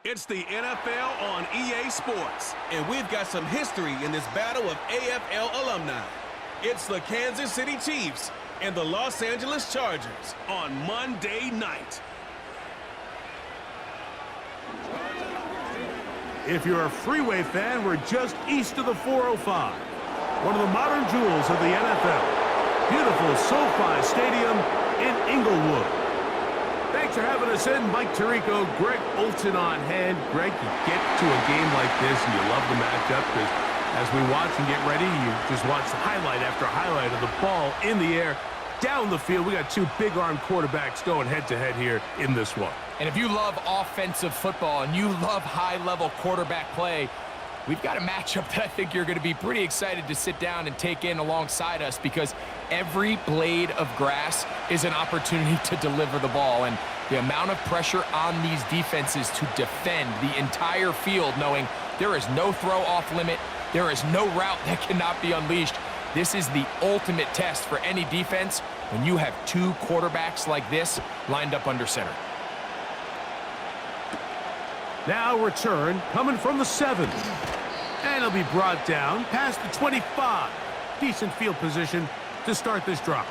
It's the NFL on EA Sports. And we've got some history in this battle of AFL alumni. It's the Kansas City Chiefs and the Los Angeles Chargers on Monday night. If you're a freeway fan, we're just east of the 405. One of the modern jewels of the NFL. Beautiful SoFi Stadium in Inglewood. Thanks for having us in. Mike Tirico, Greg Olson on hand. Greg, you get to a game like this and you love the matchup because as we watch and get ready, you just watch the highlight after highlight of the ball in the air, down the field. We got two big-arm quarterbacks going head-to-head here in this one. And if you love offensive football and you love high-level quarterback play, we've got a matchup that I think you're going to be pretty excited to sit down and take in alongside us because every blade of grass is an opportunity to deliver the ball. And the amount of pressure on these defenses to defend the entire field, knowing there is no throw off limit, there is no route that cannot be unleashed. This is the ultimate test for any defense when you have two quarterbacks like this lined up under center. Now return coming from the 7. And it'll be brought down past the 25. Decent field position to start this drive.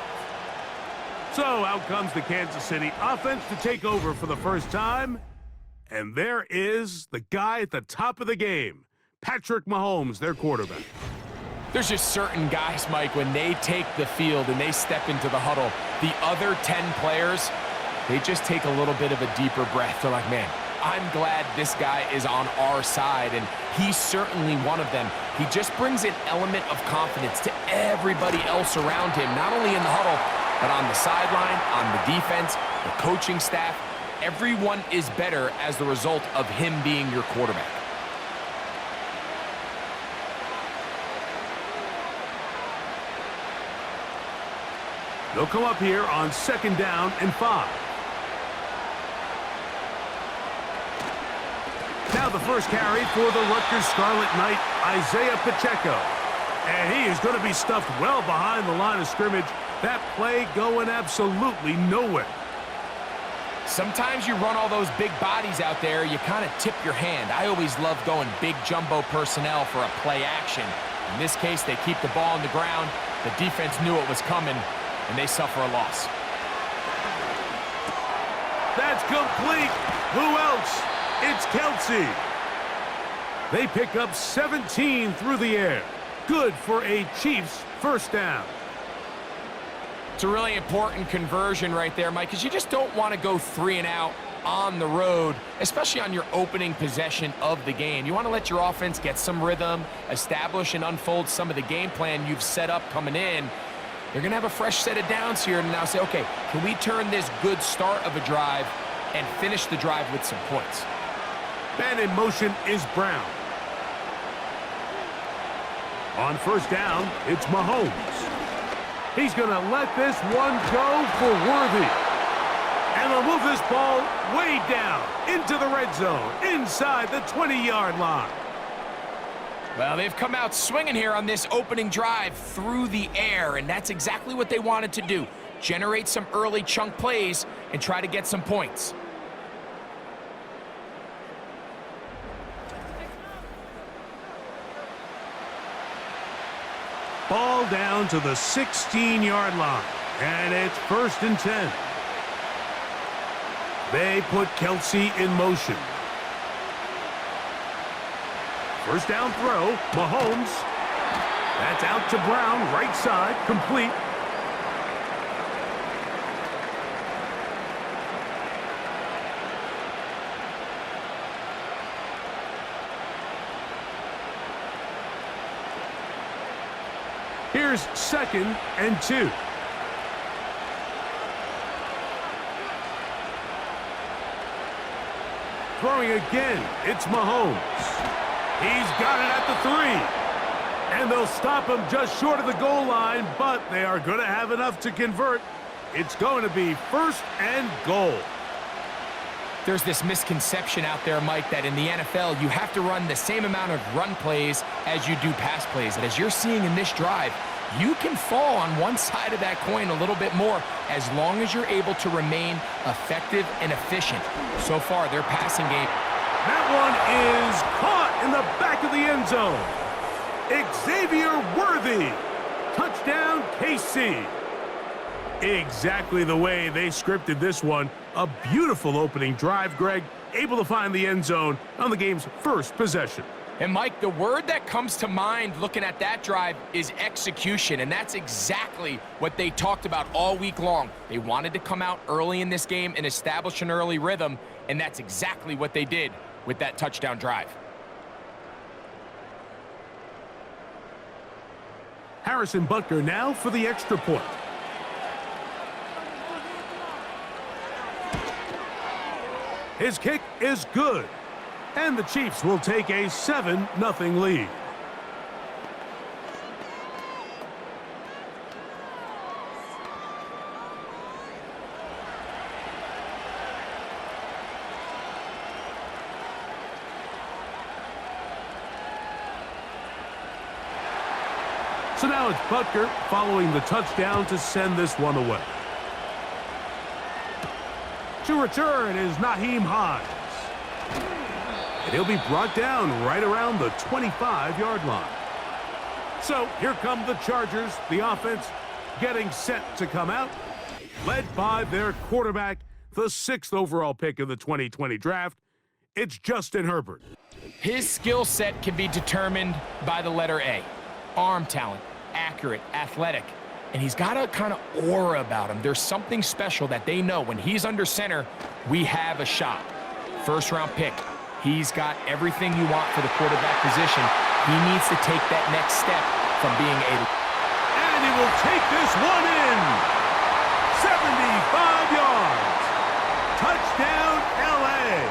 So out comes the Kansas City offense to take over for the first time. And there is the guy at the top of the game, Patrick Mahomes, their quarterback. There's just certain guys, Mike, when they take the field and they step into the huddle, the other 10 players, they just take a little bit of a deeper breath. They're like, man, I'm glad this guy is on our side, and he's certainly one of them. He just brings an element of confidence to everybody else around him, not only in the huddle, but on the sideline, on the defense, the coaching staff. Everyone is better as the result of him being your quarterback. They'll come up here on 2nd down and 5. Now the first carry for the Rutgers Scarlet Knight, Isaiah Pacheco. And he is going to be stuffed well behind the line of scrimmage. That play going absolutely nowhere. Sometimes you run all those big bodies out there, you kind of tip your hand. I always love going big jumbo personnel for a play action. In this case, they keep the ball on the ground. The defense knew it was coming, and they suffer a loss. That's complete. Who else? It's Kelsey. They pick up 17 through the air. Good for a Chiefs first down. It's a really important conversion right there, Mike, because you just don't want to go 3 and out on the road, especially on your opening possession of the game. You want to let your offense get some rhythm, establish and unfold some of the game plan you've set up coming in. You're going to have a fresh set of downs here and now say, okay, can we turn this good start of a drive and finish the drive with some points? And in motion is Brown. On first down, it's Mahomes. He's going to let this one go for Worthy. And they'll move this ball way down into the red zone, inside the 20-yard line. Well, they've come out swinging here on this opening drive through the air, and that's exactly what they wanted to do. Generate some early chunk plays and try to get some points. Ball down to the 16-yard line, and it's 1st and 10. They put Kelsey in motion. First down throw, Mahomes. That's out to Brown, right side, complete. Here's 2nd and 2. Throwing again, it's Mahomes. He's got it at the 3. And they'll stop him just short of the goal line, but they are going to have enough to convert. It's going to be 1st and goal. There's this misconception out there, Mike, that in the NFL, you have to run the same amount of run plays as you do pass plays. And as you're seeing in this drive, you can fall on one side of that coin a little bit more as long as you're able to remain effective and efficient. So far, their passing game That one is caught in the back of the end zone. Xavier Worthy. Touchdown, KC. Exactly the way they scripted this one. A beautiful opening drive, Greg. Able to find the end zone on the game's first possession. And Mike, the word that comes to mind looking at that drive is execution, and that's exactly what they talked about all week long. They wanted to come out early in this game and establish an early rhythm, and that's exactly what they did with that touchdown drive. Harrison Butker now for the extra point. His kick is good. And the Chiefs will take a 7-0 lead. So now it's Butker following the touchdown to send this one away. To return is Naheem Hines. And he'll be brought down right around the 25-yard line. So here come the Chargers, the offense getting set to come out, led by their quarterback, the 6th overall pick of the 2020 draft. It's Justin Herbert. His skill set can be determined by the letter A. Arm talent, accurate, athletic, and he's got a kind of aura about him. There's something special that they know when he's under center, we have a shot. First-round pick. He's got everything you want for the quarterback position. He needs to take that next step from being a... And he will take this one in. 75 yards. Touchdown, L.A.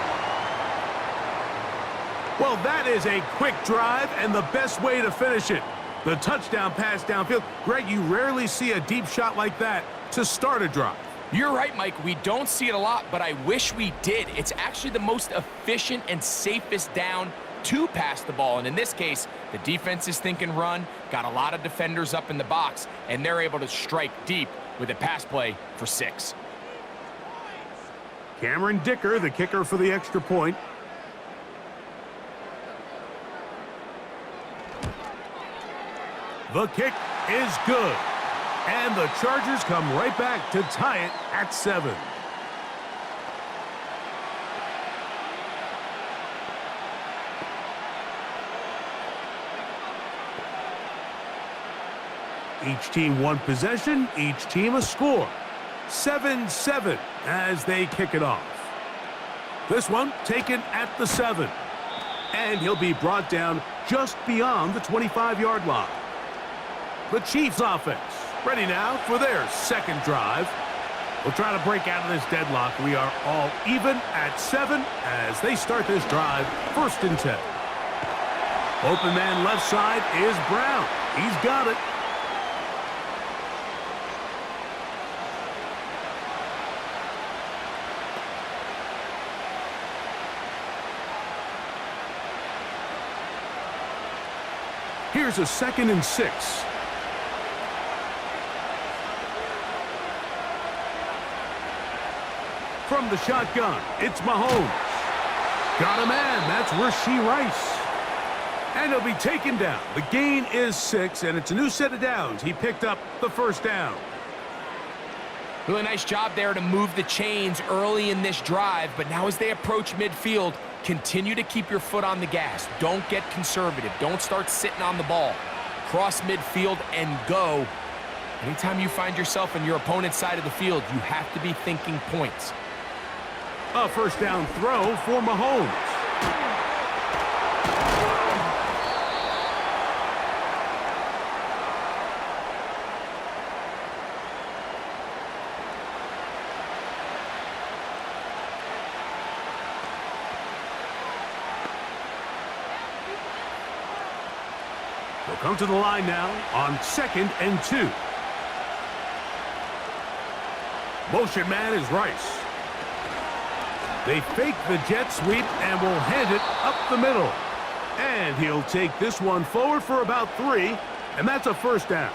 Well, that is a quick drive and the best way to finish it. The touchdown pass downfield. Greg, you rarely see a deep shot like that to start a drive. You're right, Mike. We don't see it a lot, but I wish we did. It's actually the most efficient and safest down to pass the ball. And in this case, the defense is thinking run, got a lot of defenders up in the box, and they're able to strike deep with a pass play for 6. Cameron Dicker, the kicker for the extra point. The kick is good. And the Chargers come right back to tie it at 7. Each team one possession, each team a score. 7-7 as they kick it off. This one taken at the 7. And he'll be brought down just beyond the 25-yard line. The Chiefs offense ready now for their second drive. We'll try to break out of this deadlock. We are all even at 7 as they start this drive, 1st and 10. Open man left side is Brown. He's got it. Here's a 2nd and 6. From the shotgun, it's Mahomes. Got a man, that's Rashee Rice. And he'll be taken down. The gain is 6, and it's a new set of downs. He picked up the 1st down. Really nice job there to move the chains early in this drive, but now as they approach midfield, continue to keep your foot on the gas. Don't get conservative. Don't start sitting on the ball. Cross midfield and go. Anytime you find yourself on your opponent's side of the field, you have to be thinking points. A 1st down throw for Mahomes. They'll come to the line now on 2nd and 2. Motion man is Rice. They fake the jet sweep and will hand it up the middle. And he'll take this one forward for about 3, and that's a 1st down.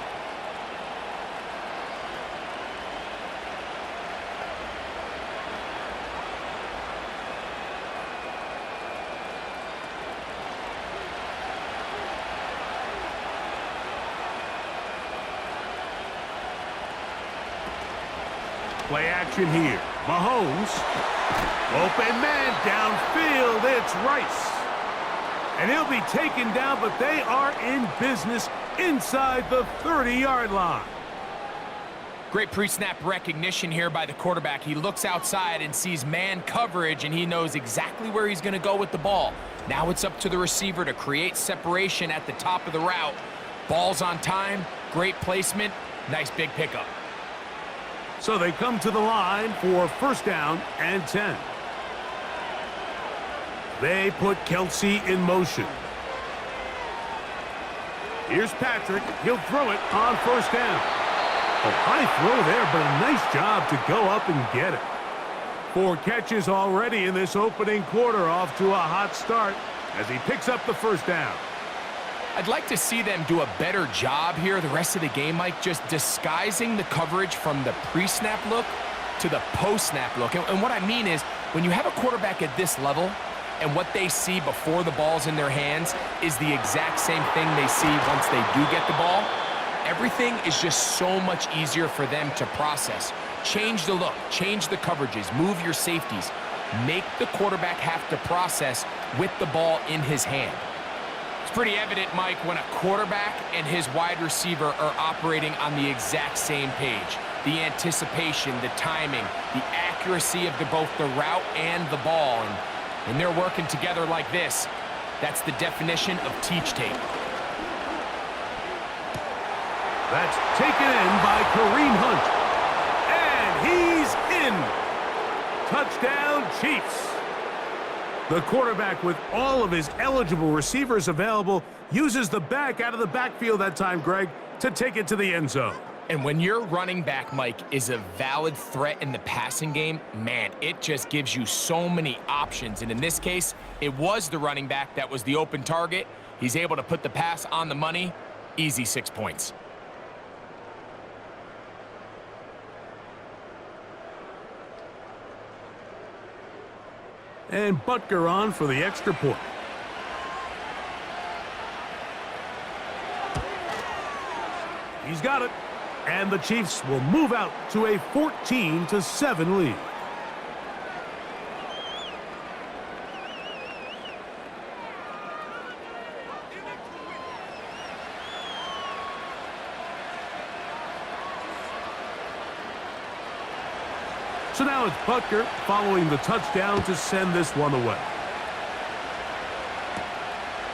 Play action here. Mahomes. Open man downfield. It's Rice. And he'll be taken down, but they are in business inside the 30-yard line. Great pre-snap recognition here by the quarterback. He looks outside and sees man coverage, and he knows exactly where he's going to go with the ball. Now it's up to the receiver to create separation at the top of the route. Ball's on time, great placement, nice big pickup. So they come to the line for first down and 10. They put Kelsey in motion. Here's Patrick. He'll throw it on first down. A high throw there, but a nice job to go up and get it. 4 catches already in this opening quarter, off to a hot start as he picks up the first down. I'd like to see them do a better job here the rest of the game, Mike, just disguising the coverage from the pre-snap look to the post-snap look. And what I mean is, when you have a quarterback at this level, and what they see before the ball's in their hands is the exact same thing they see once they do get the ball, everything is just so much easier for them to process. Change the look, change the coverages, move your safeties. Make the quarterback have to process with the ball in his hand. It's pretty evident, Mike, when a quarterback and his wide receiver are operating on the exact same page. The anticipation, the timing, the accuracy of both the route and the ball. And when they're working together like this, that's the definition of teach tape. That's taken in by Kareem Hunt. And he's in. Touchdown, Chiefs. The quarterback, with all of his eligible receivers available, uses the back out of the backfield that time, Greg, to take it to the end zone. And when your running back, Mike, is a valid threat in the passing game, man, it just gives you so many options. And in this case, it was the running back that was the open target. He's able to put the pass on the money. Easy 6 points. And Butker on for the extra point. He's got it. And the Chiefs will move out to a 14-7 lead. So now it's Butker following the touchdown to send this one away.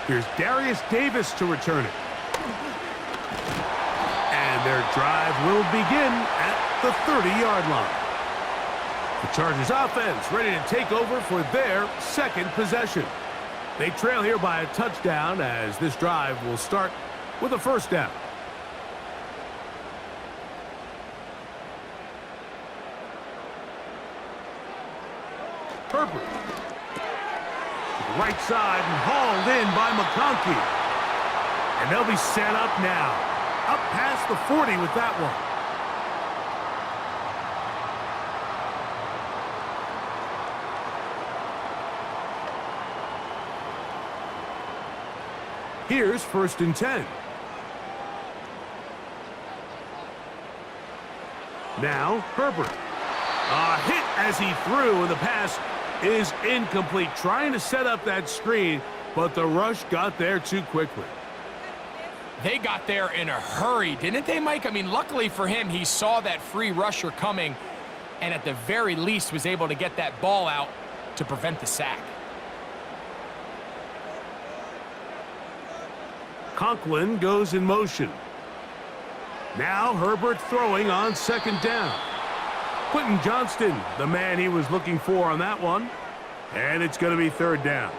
Here's Darius Davis to return it. And their drive will begin at the 30-yard line. The Chargers offense ready to take over for their second possession. They trail here by a touchdown as this drive will start with a first down. Herbert. To the right side and hauled in by McConkey. And they'll be set up now. Up past the 40 with that one. Here's first and 10. Now Herbert. A hit as he threw, and the pass is incomplete. Trying to set up that screen, but the rush got there too quickly. They got there in a hurry, didn't they, Mike? I mean, luckily for him, he saw that free rusher coming and at the very least was able to get that ball out to prevent the sack. Conklin goes in motion. Now Herbert throwing on second down. Quentin Johnston, the man he was looking for on that one. And it's going to be third down.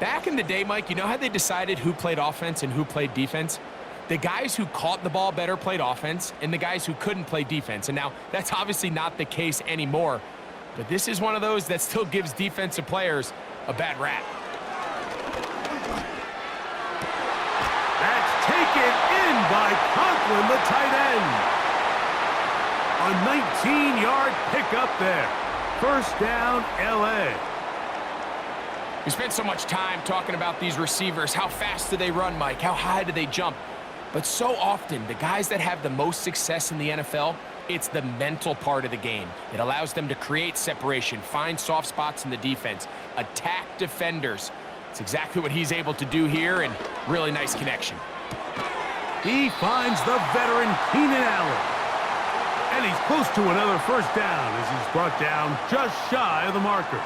Back in the day, Mike, you know how they decided who played offense and who played defense? The guys who caught the ball better played offense, and the guys who couldn't play defense. And now, that's obviously not the case anymore. But this is one of those that still gives defensive players a bad rap. That's taken in by Conklin, the tight end. A 19-yard pickup there. First down, L.A. We spent so much time talking about these receivers. How fast do they run, Mike? How high do they jump? But so often, the guys that have the most success in the NFL, It's the mental part of the game. It allows them to create separation, find soft spots in the defense, attack defenders. It's exactly what he's able to do here, and really nice connection. He finds the veteran Keenan Allen. And he's close to another first down as he's brought down just shy of the marker.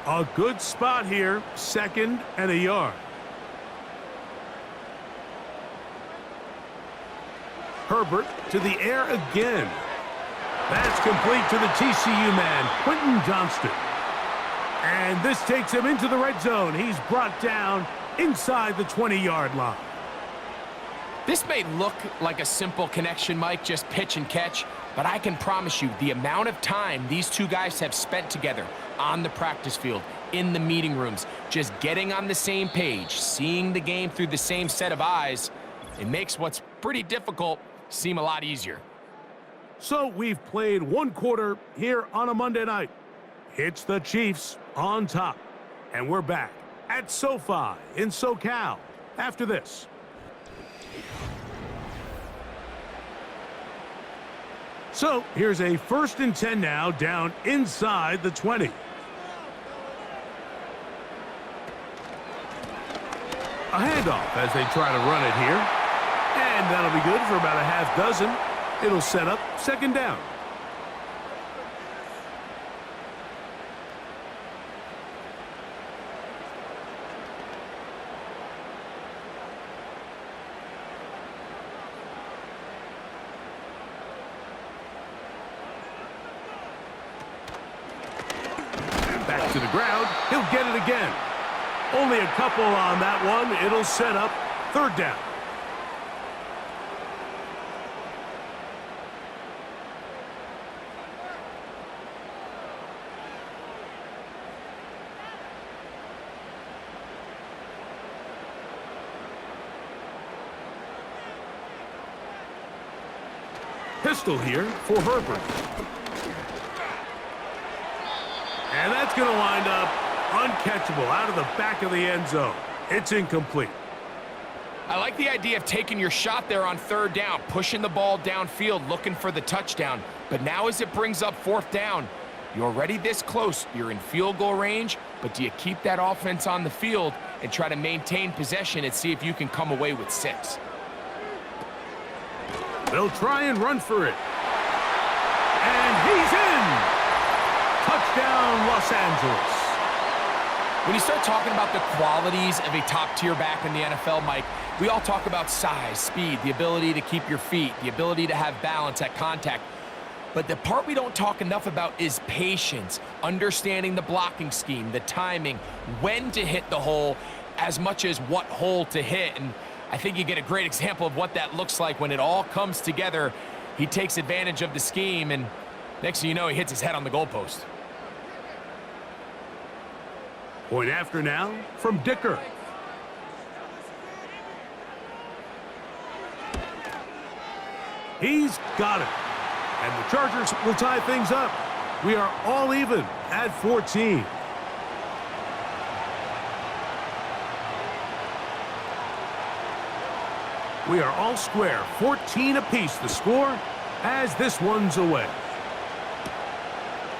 A good spot here, 2nd and a yard. Herbert to the air again. That's complete to the TCU man, Quentin Johnston. And this takes him into the red zone. He's brought down inside the 20-yard line. This may look like a simple connection, Mike, just pitch and catch, but I can promise you the amount of time these two guys have spent together on the practice field, in the meeting rooms, just getting on the same page, seeing the game through the same set of eyes, it makes what's pretty difficult seem a lot easier. So we've played one quarter here on a Monday night. It's the Chiefs on top. And we're back at SoFi in SoCal after this. So here's a 1st and 10 now, down inside the 20. A handoff as they try to run it here. And that'll be good for about a half dozen. It'll set up 2nd down. Back to the ground. He'll get it again. Only a couple on that one. It'll set up 3rd down. Pistol here for Herbert. And that's going to wind up uncatchable out of the back of the end zone. It's incomplete. I like the idea of taking your shot there on 3rd down, pushing the ball downfield, looking for the touchdown. But now as it brings up 4th down, you're already this close. You're in field goal range, but do you keep that offense on the field and try to maintain possession and see if you can come away with 6? They'll try and run for it. And he's in! Touchdown, Los Angeles. When you start talking about the qualities of a top-tier back in the NFL, Mike, we all talk about size, speed, the ability to keep your feet, the ability to have balance at contact. But the part we don't talk enough about is patience, understanding the blocking scheme, the timing, when to hit the hole, as much as what hole to hit. And I think you get a great example of what that looks like when it all comes together. He takes advantage of the scheme, and next thing you know, he hits his head on the goalpost. Point after now from Dicker. He's got it. And the Chargers will tie things up. We are all even at 14. We are all square, 14 apiece the score as this one's away.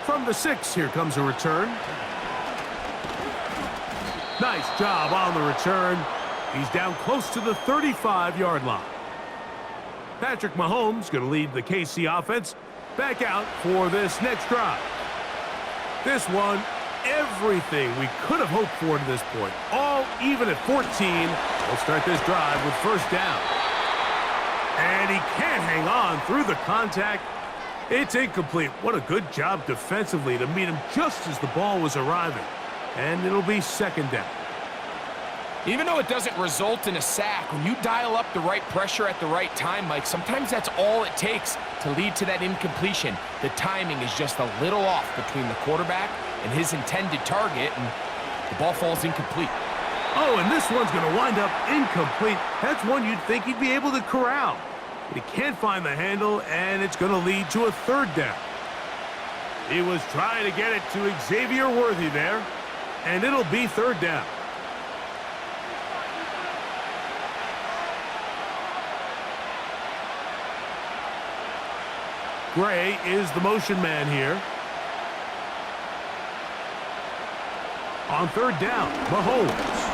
From the 6, here comes a return. Nice job on the return. He's down close to the 35-yard line. Patrick Mahomes going to lead the KC offense back out for this next drive. This one, everything we could have hoped for to this point. All even at 14. We'll start this drive with 1st down. And he can't hang on through the contact. It's incomplete. What a good job defensively to meet him just as the ball was arriving. And it'll be 2nd down. Even though it doesn't result in a sack, when you dial up the right pressure at the right time, Mike, sometimes that's all it takes to lead to that incompletion. The timing is just a little off between the quarterback and his intended target, and the ball falls incomplete. Oh, and this one's going to wind up incomplete. That's one you'd think he'd be able to corral. But he can't find the handle, and it's going to lead to a 3rd down. He was trying to get it to Xavier Worthy there, and it'll be 3rd down. Gray is the motion man here. On third down, Mahomes.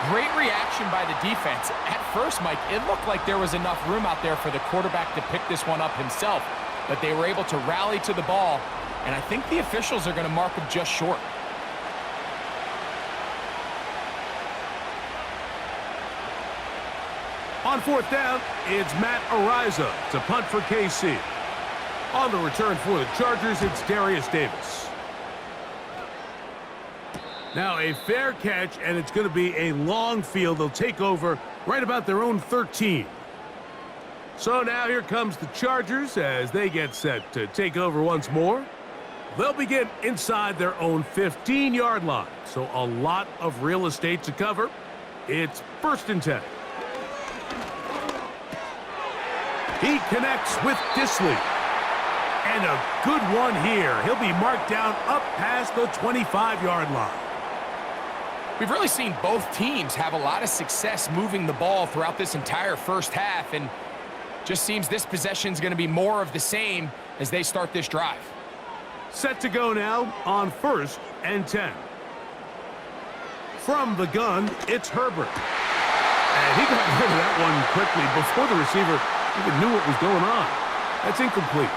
Great reaction by the defense. At first, Mike, it looked like there was enough room out there for the quarterback to pick this one up himself, but they were able to rally to the ball, and I think the officials are going to mark him just short. On fourth down, it's Matt Ariza to punt for KC. On the return for the Chargers, it's Darius Davis. Now a fair catch, and it's going to be a long field. They'll take over right about their own 13. So now here comes the Chargers as they get set to take over once more. They'll begin inside their own 15-yard line. So a lot of real estate to cover. It's 1st and 10. He connects with Disley. And a good one here. He'll be marked down up past the 25-yard line. We've really seen both teams have a lot of success moving the ball throughout this entire first half, and just seems this possession is going to be more of the same as they start this drive. Set to go now on 1st and 10. From the gun, it's Herbert. And he got rid of that one quickly before the receiver even knew what was going on. That's incomplete.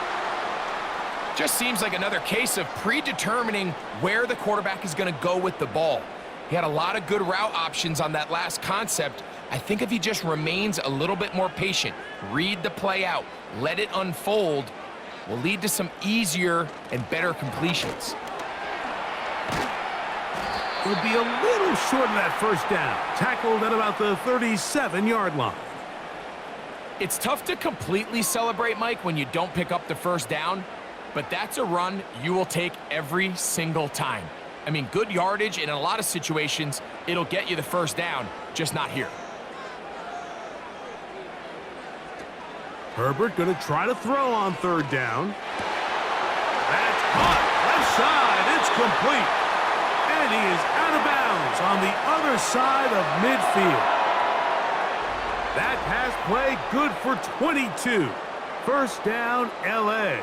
Just seems like another case of predetermining where the quarterback is going to go with the ball. He had a lot of good route options on that last concept. I think if he just remains a little bit more patient, read the play out, let it unfold, will lead to some easier and better completions. He'll be a little short of that first down. Tackled at about the 37-yard line. It's tough to completely celebrate, Mike, when you don't pick up the first down, but that's a run you will take every single time. I mean, good yardage, and in a lot of situations, it'll get you the first down, just not here. Herbert going to try to throw on third down. That's caught. Left side. It's complete. And he is out of bounds on the other side of midfield. That pass play good for 22. First down, LA.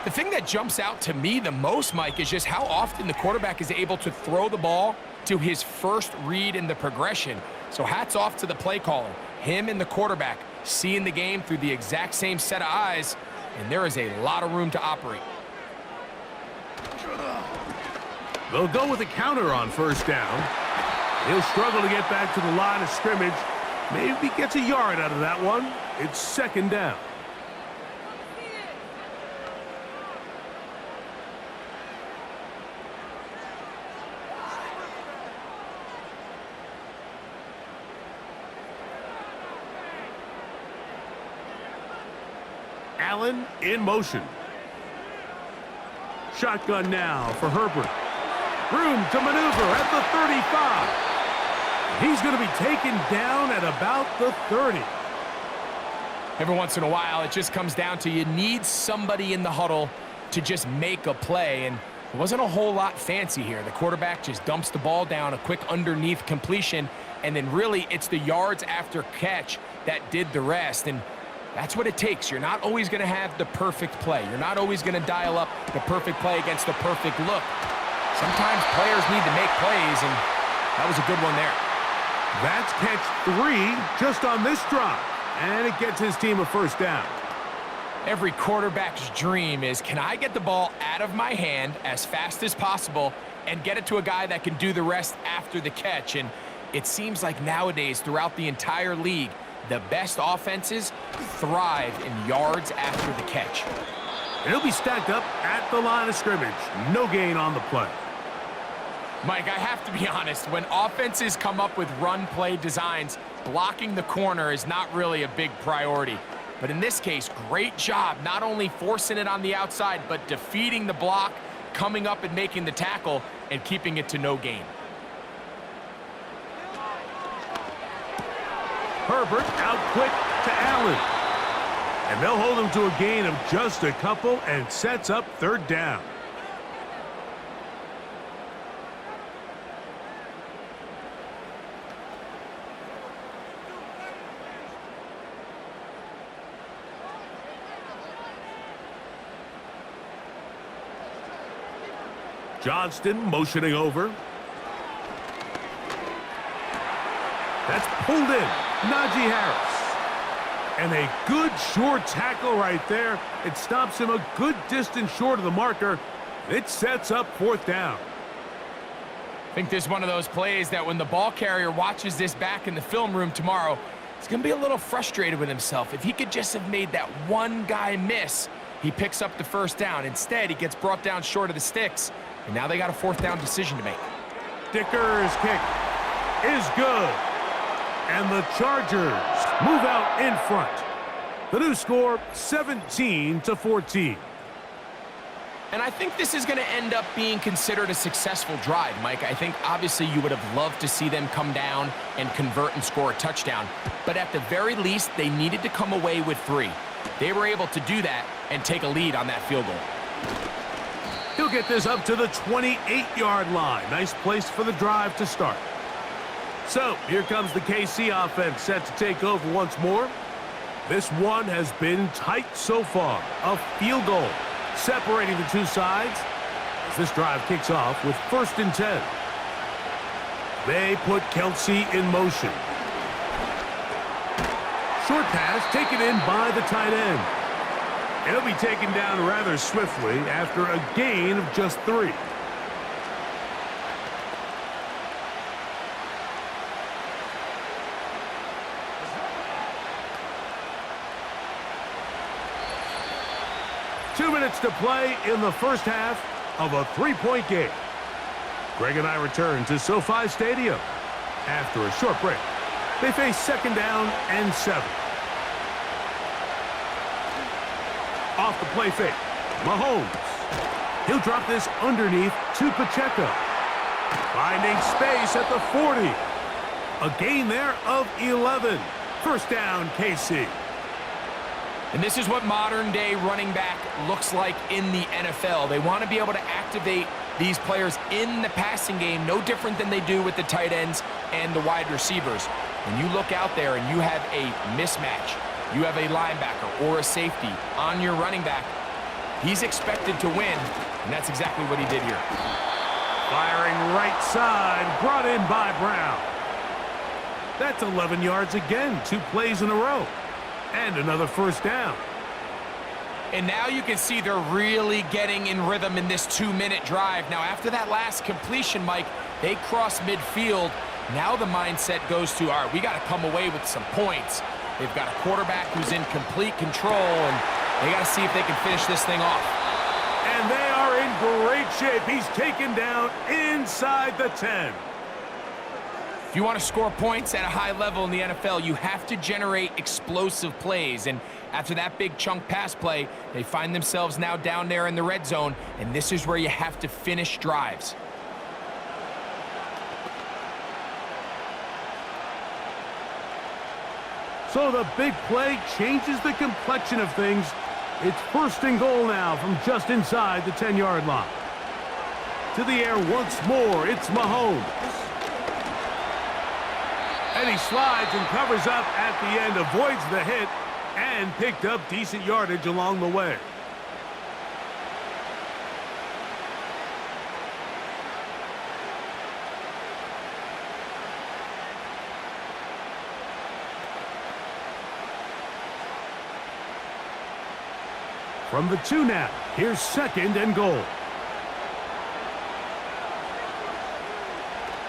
The thing that jumps out to me the most, Mike, is just how often the quarterback is able to throw the ball to his first read in the progression. So hats off to the play caller. Him and the quarterback seeing the game through the exact same set of eyes, and there is a lot of room to operate. They'll go with a counter on first down. He'll struggle to get back to the line of scrimmage. Maybe gets a yard out of that one. It's 2nd down. Allen in motion. Shotgun now for Herbert. Room to maneuver at the 35. He's going to be taken down at about the 30. Every once in a while, it just comes down to you need somebody in the huddle to just make a play, and it wasn't a whole lot fancy here. The quarterback just dumps the ball down, a quick underneath completion, and then really it's the yards after catch that did the rest, and that's what it takes. You're not always going to have the perfect play. You're not always going to dial up the perfect play against the perfect look. Sometimes players need to make plays, and that was a good one there. That's catch 3 just on this drive, and it gets his team a first down. Every quarterback's dream is, can I get the ball out of my hand as fast as possible and get it to a guy that can do the rest after the catch? And it seems like nowadays, throughout the entire league, the best offenses thrive in yards after the catch. And he'll be stacked up at the line of scrimmage. No gain on the play. Mike, I have to be honest, when offenses come up with run play designs, blocking the corner is not really a big priority. But in this case, great job not only forcing it on the outside, but defeating the block, coming up and making the tackle, and keeping it to no gain. Herbert out quick to Allen. And they'll hold him to a gain of just a couple and sets up 3rd down. Johnston motioning over. That's pulled in. Najee Harris. And a good short tackle right there. It stops him a good distance short of the marker. It sets up fourth down. I think this is one of those plays that when the ball carrier watches this back in the film room tomorrow, he's going to be a little frustrated with himself. If he could just have made that one guy miss, he picks up the first down. Instead, he gets brought down short of the sticks, and now they got a fourth down decision to make. Dicker's kick is good. And the Chargers move out in front. The new score, 17-14. And I think this is going to end up being considered a successful drive, Mike. I think obviously you would have loved to see them come down and convert and score a touchdown. But at the very least, they needed to come away with 3. They were able to do that and take a lead on that field goal. He'll get this up to the 28-yard line. Nice place for the drive to start. So, here comes the KC offense set to take over once more. This one has been tight so far. A field goal separating the two sides as this drive kicks off with 1st and 10. They put Kelsey in motion. Short pass taken in by the tight end. It'll be taken down rather swiftly after a gain of just 3. Two minutes to play in the first half of a 3-point game. Greg and I return to SoFi Stadium after a short break. They face 2nd down and 7. Off the play fake, Mahomes. He'll drop this underneath to Pacheco. Finding space at the 40. A gain there of 11. First down, KC. And this is what modern-day running back looks like in the NFL. They want to be able to activate these players in the passing game, no different than they do with the tight ends and the wide receivers. When you look out there and you have a mismatch, you have a linebacker or a safety on your running back, he's expected to win, and that's exactly what he did here. Firing right side, brought in by Brown. That's 11 yards again, 2 plays in a row. And another first down. And now you can see they're really getting in rhythm in this 2-minute drive. Now, after that last completion, Mike, they cross midfield. Now the mindset goes to, all right, we got to come away with some points. They've got a quarterback who's in complete control, and they got to see if they can finish this thing off. And they are in great shape. He's taken down inside the 10. If you want to score points at a high level in the NFL, you have to generate explosive plays. And after that big chunk pass play, they find themselves now down there in the red zone, and this is where you have to finish drives. So the big play changes the complexion of things. It's 1st and goal now from just inside the 10-yard line. To the air once more, it's Mahomes. And he slides and covers up at the end, avoids the hit, and picked up decent yardage along the way. From the 2 now, here's 2nd and goal.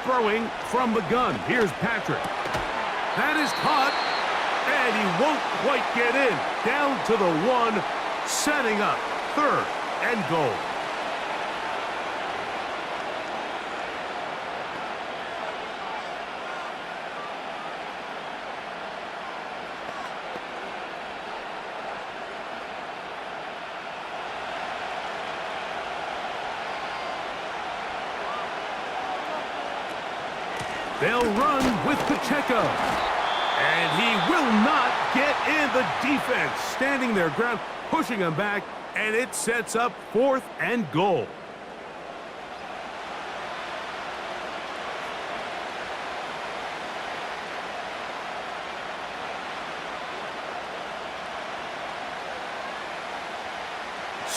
Throwing from the gun, here's Patrick. That is caught, and he won't quite get in. Down to the 1, setting up 3rd and goal. They'll run with Pacheco. And he will not get in. The defense standing their ground, pushing him back, and it sets up 4th and goal.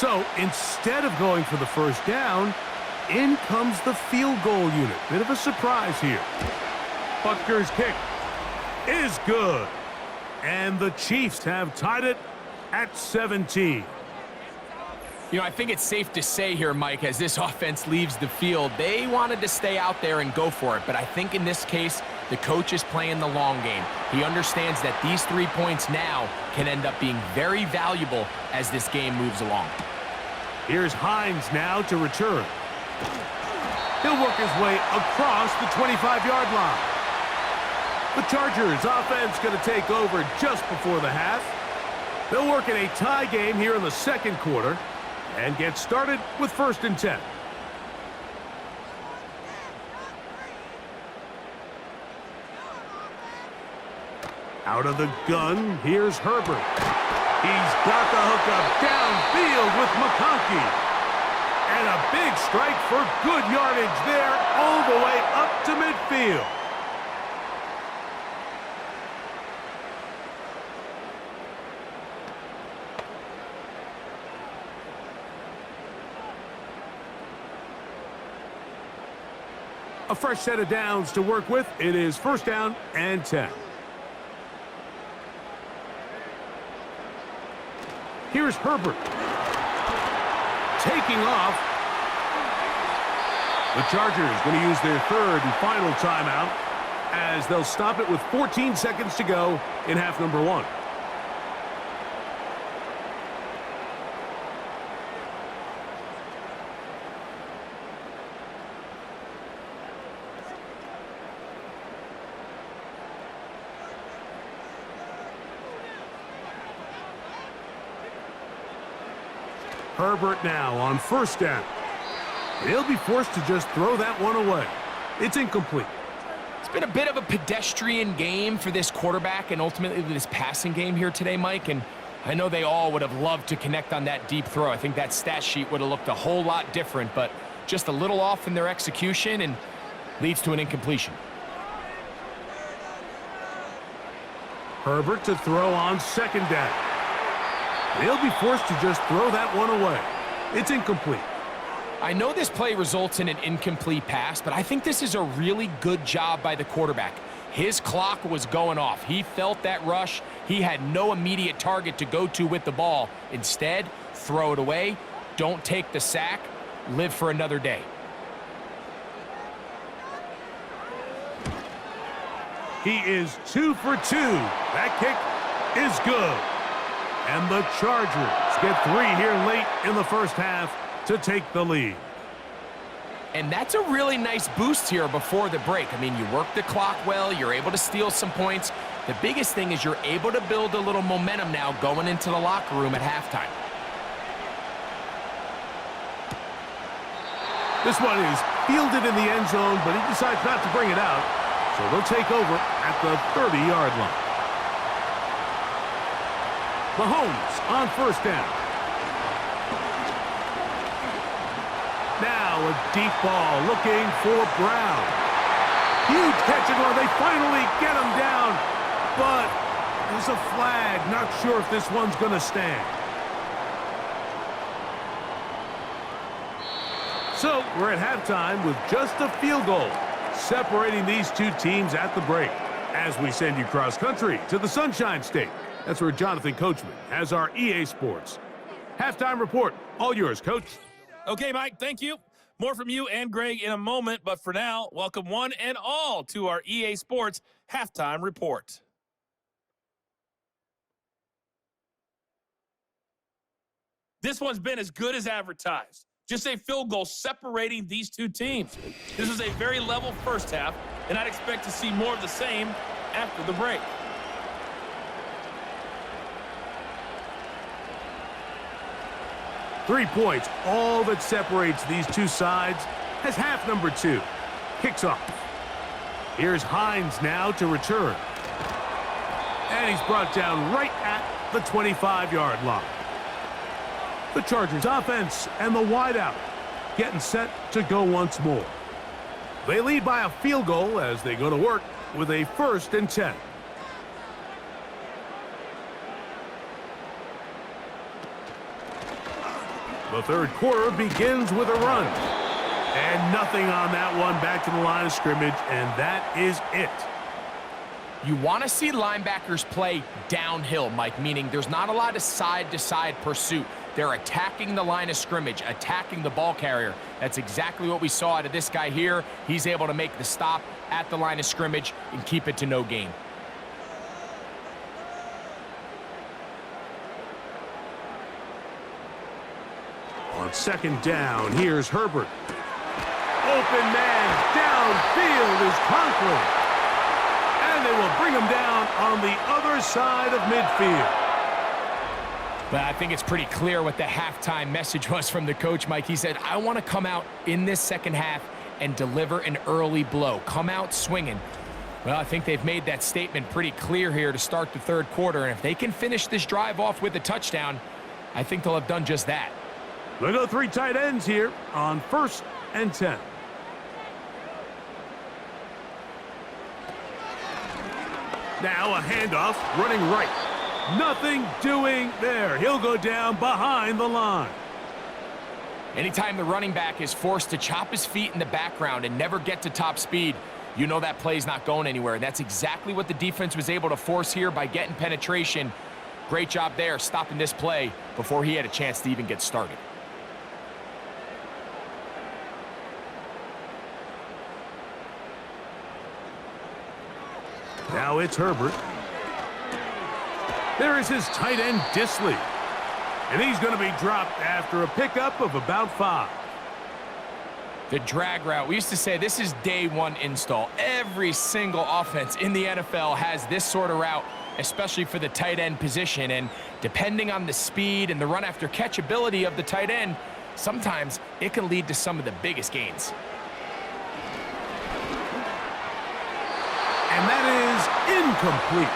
So instead of going for the first down, in comes the field goal unit. Bit of a surprise here. Butker's kick is good. And the Chiefs have tied it at 17. You know, I think it's safe to say here, Mike, as this offense leaves the field, they wanted to stay out there and go for it. But I think in this case, the coach is playing the long game. He understands that these 3 points now can end up being very valuable as this game moves along. Here's Hines now to return. He'll work his way across the 25-yard line. The Chargers offense going to take over just before the half. They'll work in a tie game here in the second quarter and get started with 1st and 10. Out of the gun, here's Herbert. He's got the hookup downfield with McConkey. And a big strike for good yardage there all the way up to midfield. A fresh set of downs to work with. It is 1st down and 10. Here's Herbert. Taking off. The Chargers going to use their 3rd and final timeout as they'll stop it with 14 seconds to go in half number 1. Herbert now on 1st down. He'll be forced to just throw that one away. It's incomplete. It's been a bit of a pedestrian game for this quarterback and ultimately this passing game here today, Mike. And I know they all would have loved to connect on that deep throw. I think that stat sheet would have looked a whole lot different, but just a little off in their execution and leads to an incompletion. Herbert to throw on 2nd down. They'll be forced to just throw that one away. It's incomplete. I know this play results in an incomplete pass, but I think this is a really good job by the quarterback. His clock was going off. He felt that rush. He had no immediate target to go to with the ball. Instead, throw it away. Don't take the sack. Live for another day. He is 2 for 2. That kick is good. And the Chargers get 3 here late in the 1st half to take the lead. And that's a really nice boost here before the break. I mean, you work the clock well. You're able to steal some points. The biggest thing is you're able to build a little momentum now going into the locker room at halftime. This one is fielded in the end zone, but he decides not to bring it out. So they'll take over at the 30-yard line. Mahomes on 1st down. Now a deep ball looking for Brown. Huge catch and run. They finally get him down, but there's a flag. Not sure if this one's going to stand. So we're at halftime with just a field goal separating these two teams at the break as we send you cross country to the Sunshine State. That's where Jonathan Coachman has our EA Sports halftime report. All yours, Coach. Okay, Mike, thank you. More from you and Greg in a moment, but for now, welcome one and all to our EA Sports halftime report. This one's been as good as advertised. Just a field goal separating these two teams. This is a very level 1st half, and I'd expect to see more of the same after the break. Three points, all that separates these two sides as half number 2 kicks off. Here's Hines now to return. And he's brought down right at the 25-yard line. The Chargers offense and the wideout getting set to go once more. They lead by a field goal as they go to work with a 1st and 10. The 3rd quarter begins with a run. And nothing on that one, back to the line of scrimmage, and that is it. You want to see linebackers play downhill, Mike, meaning there's not a lot of side-to-side pursuit. They're attacking the line of scrimmage, attacking the ball carrier. That's exactly what we saw out of this guy here. He's able to make the stop at the line of scrimmage and keep it to no gain. On second down, here's Herbert. Open man downfield is Conklin. And they will bring him down on the other side of midfield. But I think it's pretty clear what the halftime message was from the coach, Mike. He said, I want to come out in this second half and deliver an early blow. Come out swinging. Well, I think they've made that statement pretty clear here to start the third quarter. And if they can finish this drive off with a touchdown, I think they'll have done just that. We'll go 3 tight ends here on 1st and 10. Now a handoff, running right. Nothing doing there. He'll go down behind the line. Anytime the running back is forced to chop his feet in the background and never get to top speed, you know that play's not going anywhere. And that's exactly what the defense was able to force here by getting penetration. Great job there, stopping this play before he had a chance to even get started. Now it's Herbert. There is his tight end, Disley. And he's going to be dropped after a pickup of about 5. The drag route. We used to say this is day one install. Every single offense in the NFL has this sort of route, especially for the tight end position. And depending on the speed and the run after catch ability of the tight end, sometimes it can lead to some of the biggest gains. And that is incomplete.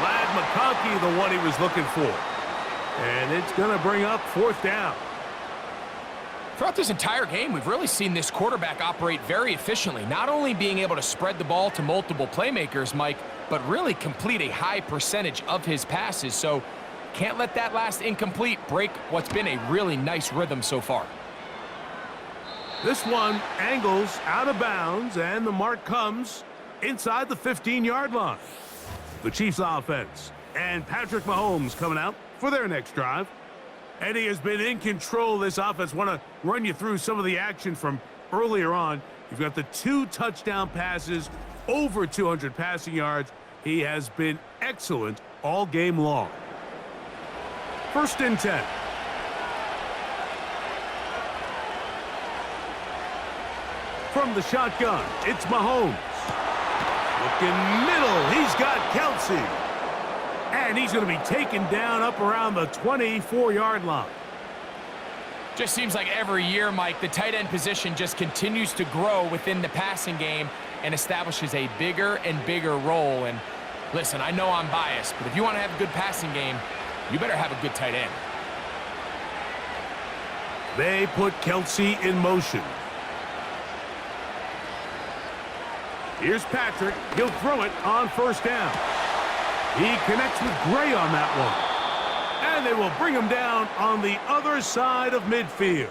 Lad McConkey, the one he was looking for. And it's going to bring up 4th down. Throughout this entire game, we've really seen this quarterback operate very efficiently, not only being able to spread the ball to multiple playmakers, Mike, but really complete a high percentage of his passes. So can't let that last incomplete break what's been a really nice rhythm so far. This one angles out of bounds, and the mark comes inside the 15-yard line. The Chiefs offense and Patrick Mahomes coming out for their next drive. And he has been in control of this offense. Want to run you through some of the action from earlier on. You've got the 2 touchdown passes, over 200 passing yards. He has been excellent all game long. 1st and 10. From the shotgun, it's Mahomes. Looking middle, he's got Kelsey. And he's going to be taken down up around the 24-yard line. Just seems like every year, Mike, the tight end position just continues to grow within the passing game and establishes a bigger and bigger role. And listen, I know I'm biased, but if you want to have a good passing game, you better have a good tight end. They put Kelsey in motion. Here's Patrick. He'll throw it on 1st down. He connects with Gray on that one. And they will bring him down on the other side of midfield.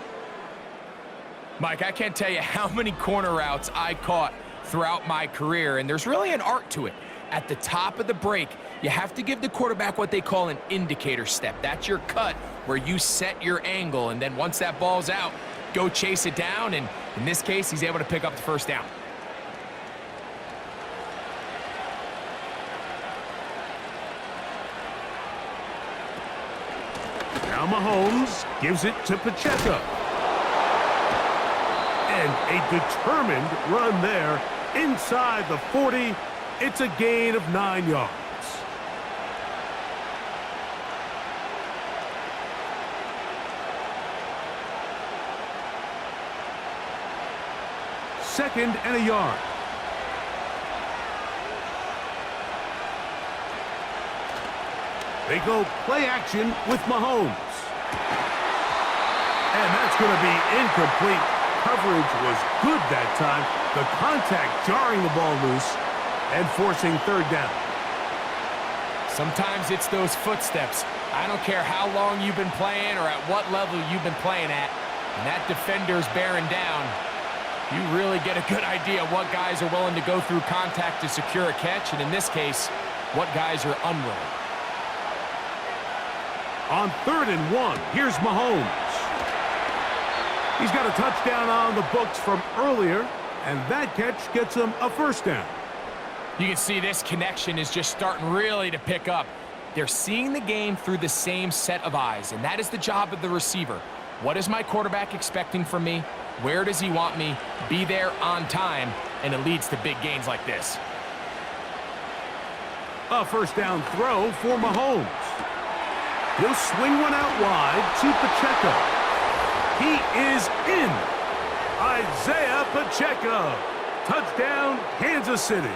Mike, I can't tell you how many corner routes I caught throughout my career, and there's really an art to it. At the top of the break, you have to give the quarterback what they call an indicator step. That's your cut where you set your angle, and then once that ball's out, go chase it down, and in this case, he's able to pick up the 1st down. Now Mahomes gives it to Pacheco. And a determined run there inside the 40. It's a gain of 9 yards. Second and a yard. They go play action with Mahomes. And that's going to be incomplete. Coverage was good that time. The contact jarring the ball loose and forcing 3rd down. Sometimes it's those footsteps. I don't care how long you've been playing or at what level you've been playing at. And that defender's bearing down. You really get a good idea what guys are willing to go through contact to secure a catch, and in this case, what guys are unwilling. On 3rd and 1, here's Mahomes. He's got a touchdown on the books from earlier, and that catch gets him a first down. You can see this connection is just starting really to pick up. They're seeing the game through the same set of eyes, and that is the job of the receiver. What is my quarterback expecting from me? Where does he want me? Be there on time, and it leads to big gains like this. A first down throw for Mahomes. He'll swing one out wide to Pacheco. He is in. Isaiah Pacheco. Touchdown, Kansas City.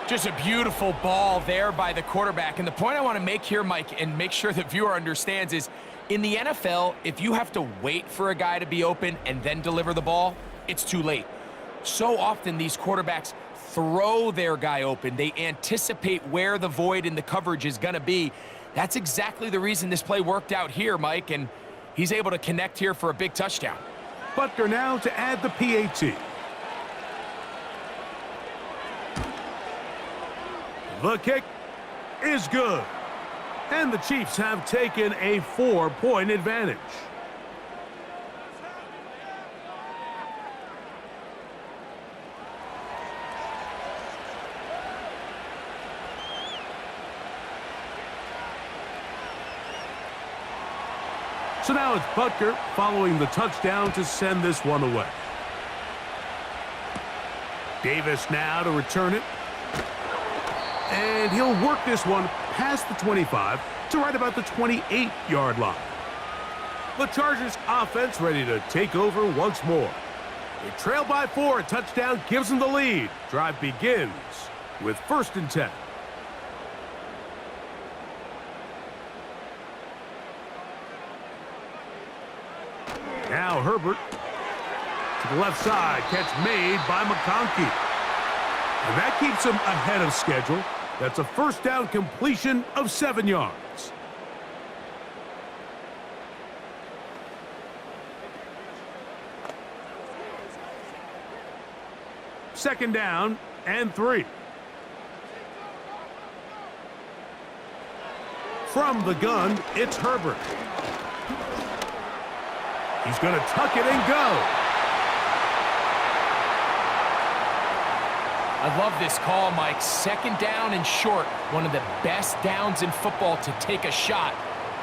Just a beautiful ball there by the quarterback. And the point I want to make here, Mike, and make sure the viewer understands is, in the NFL, if you have to wait for a guy to be open and then deliver the ball, it's too late. So often these quarterbacks throw their guy open. They anticipate where the void in the coverage is going to be. That's exactly the reason this play worked out here, Mike, and he's able to connect here for a big touchdown. Butker now to add the PAT. The kick is good. And the Chiefs have taken a 4-point advantage. So now it's Butker following the touchdown to send this one away. Davis now to return it. And he'll work this one past the 25 to right about the 28-yard line. The Chargers offense ready to take over once more. They trail by 4. A touchdown gives them the lead. Drive begins with 1st and 10. Now Herbert to the left side. Catch made by McConkey. And that keeps him ahead of schedule. That's a first down completion of 7 yards. Second down and 3. From the gun, it's Herbert. He's going to tuck it and go. I love this call, Mike. 2nd down and short. One of the best downs in football to take a shot.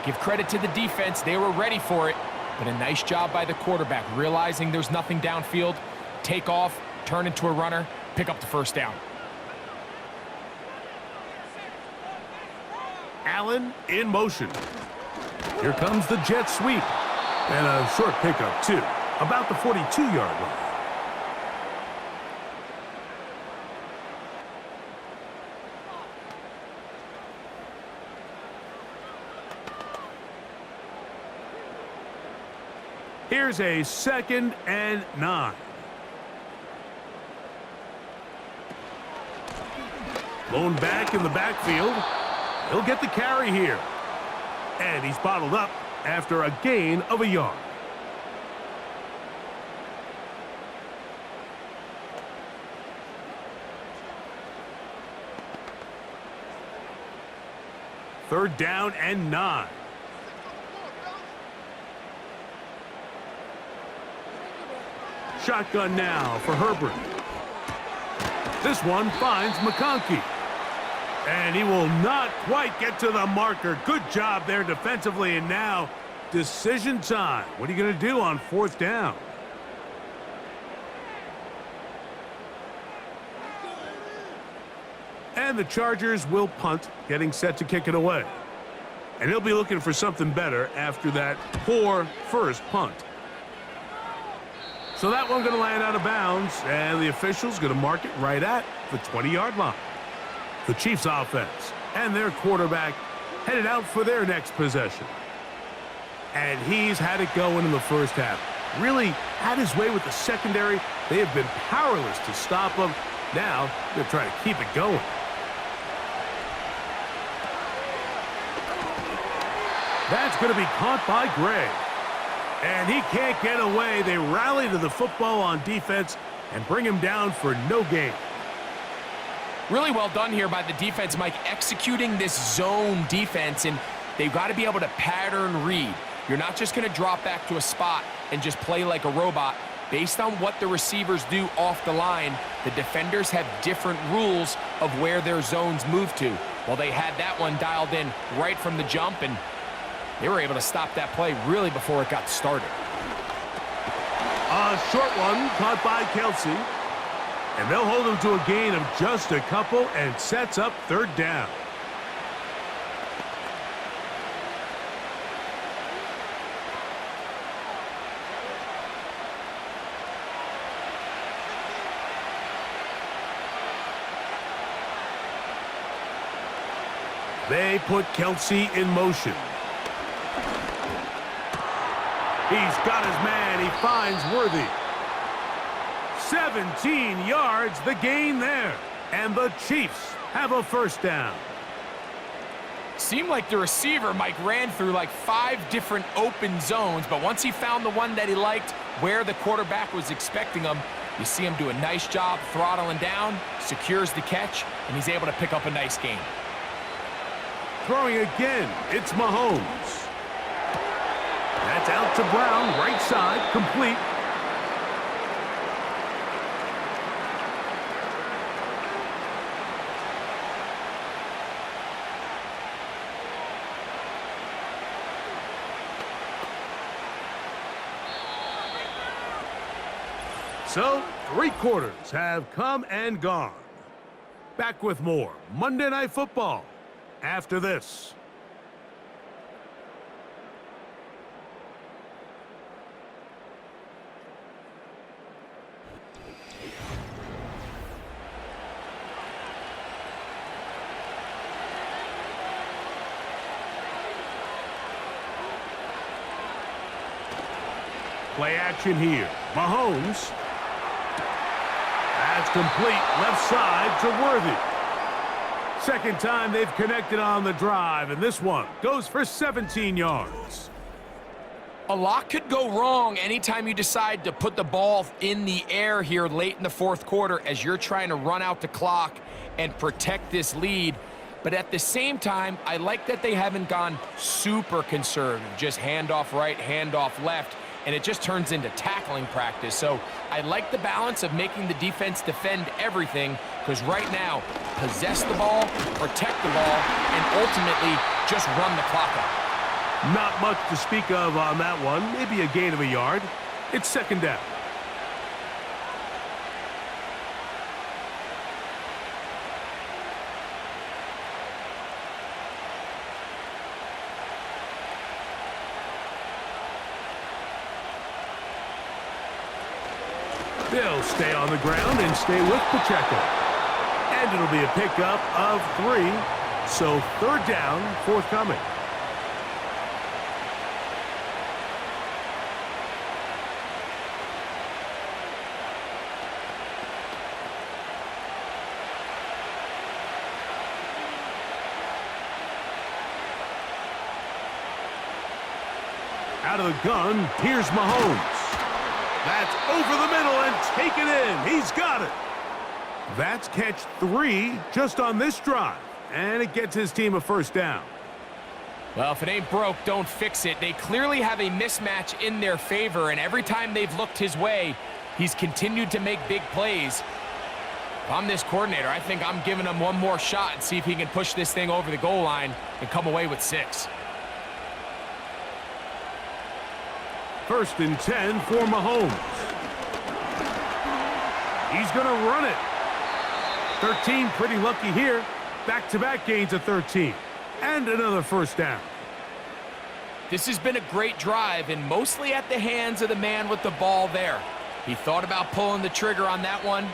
Give credit to the defense. They were ready for it. But a nice job by the quarterback, realizing there's nothing downfield. Take off, turn into a runner, pick up the first down. Allen in motion. Here comes the jet sweep. And a short pickup, too. About the 42-yard line. Here's a 2nd and 9. Blown back in the backfield. He'll get the carry here. And he's bottled up after a gain of a yard. Third down and 9. Shotgun now for Herbert. This one finds McConkey. And he will not quite get to the marker. Good job there defensively. And now decision time. What are you going to do on 4th down? And the Chargers will punt, getting set to kick it away. And he'll be looking for something better after that poor first punt. So that one going to land out of bounds, and the official's going to mark it right at the 20-yard line. The Chiefs offense and their quarterback headed out for their next possession. And he's had it going in the first half. Really had his way with the secondary. They have been powerless to stop him. Now they're trying to keep it going. That's going to be caught by Gray. And he can't get away. They rally to the football on defense and bring him down for no gain. Really well done here by the defense, Mike, executing this zone defense, and they've got to be able to pattern read. You're not just going to drop back to a spot and just play like a robot. Based on what the receivers do off the line, the defenders have different rules of where their zones move to. Well, they had that one dialed in right from the jump, and they were able to stop that play really before it got started. A short one caught by Kelsey. And they'll hold him to a gain of just a couple and sets up third down. They put Kelsey in motion. He's got his man. He finds Worthy. 17 yards, the gain there. And the Chiefs have a first down. Seemed like the receiver, Mike, ran through like 5 different open zones, but once he found the one that he liked, where the quarterback was expecting him, you see him do a nice job throttling down, secures the catch, and he's able to pick up a nice gain. Throwing again, it's Mahomes. That's out to Brown, right side, complete. So, 3 quarters have come and gone. Back with more Monday Night Football after this. Play action here. Mahomes. That's complete, left side to Worthy. Second time they've connected on the drive, and this one goes for 17 yards. A lot could go wrong anytime you decide to put the ball in the air here late in the fourth quarter as you're trying to run out the clock and protect this lead. But at the same time, I like that they haven't gone super conservative, just handoff right, handoff left, and it just turns into tackling practice. So I like the balance of making the defense defend everything, because right now, possess the ball, protect the ball, and ultimately just run the clock out. Not much to speak of on that one. Maybe a gain of a yard. It's second down. They'll stay on the ground and stay with Pacheco. And it'll be a pickup of 3. So third down forthcoming. Out of the gun, here's Mahomes. That's over the middle and taken in. He's got it. That's catch 3 just on this drive. And it gets his team a first down. Well, if it ain't broke, don't fix it. They clearly have a mismatch in their favor, and every time they've looked his way, he's continued to make big plays. If I'm this coordinator, I think I'm giving him one more shot and see if he can push this thing over the goal line and come away with 6. First and 10 for Mahomes. He's going to run it. 13, pretty lucky here. Back-to-back gains of 13. And another first down. This has been a great drive, and mostly at the hands of the man with the ball there. He thought about pulling the trigger on that one,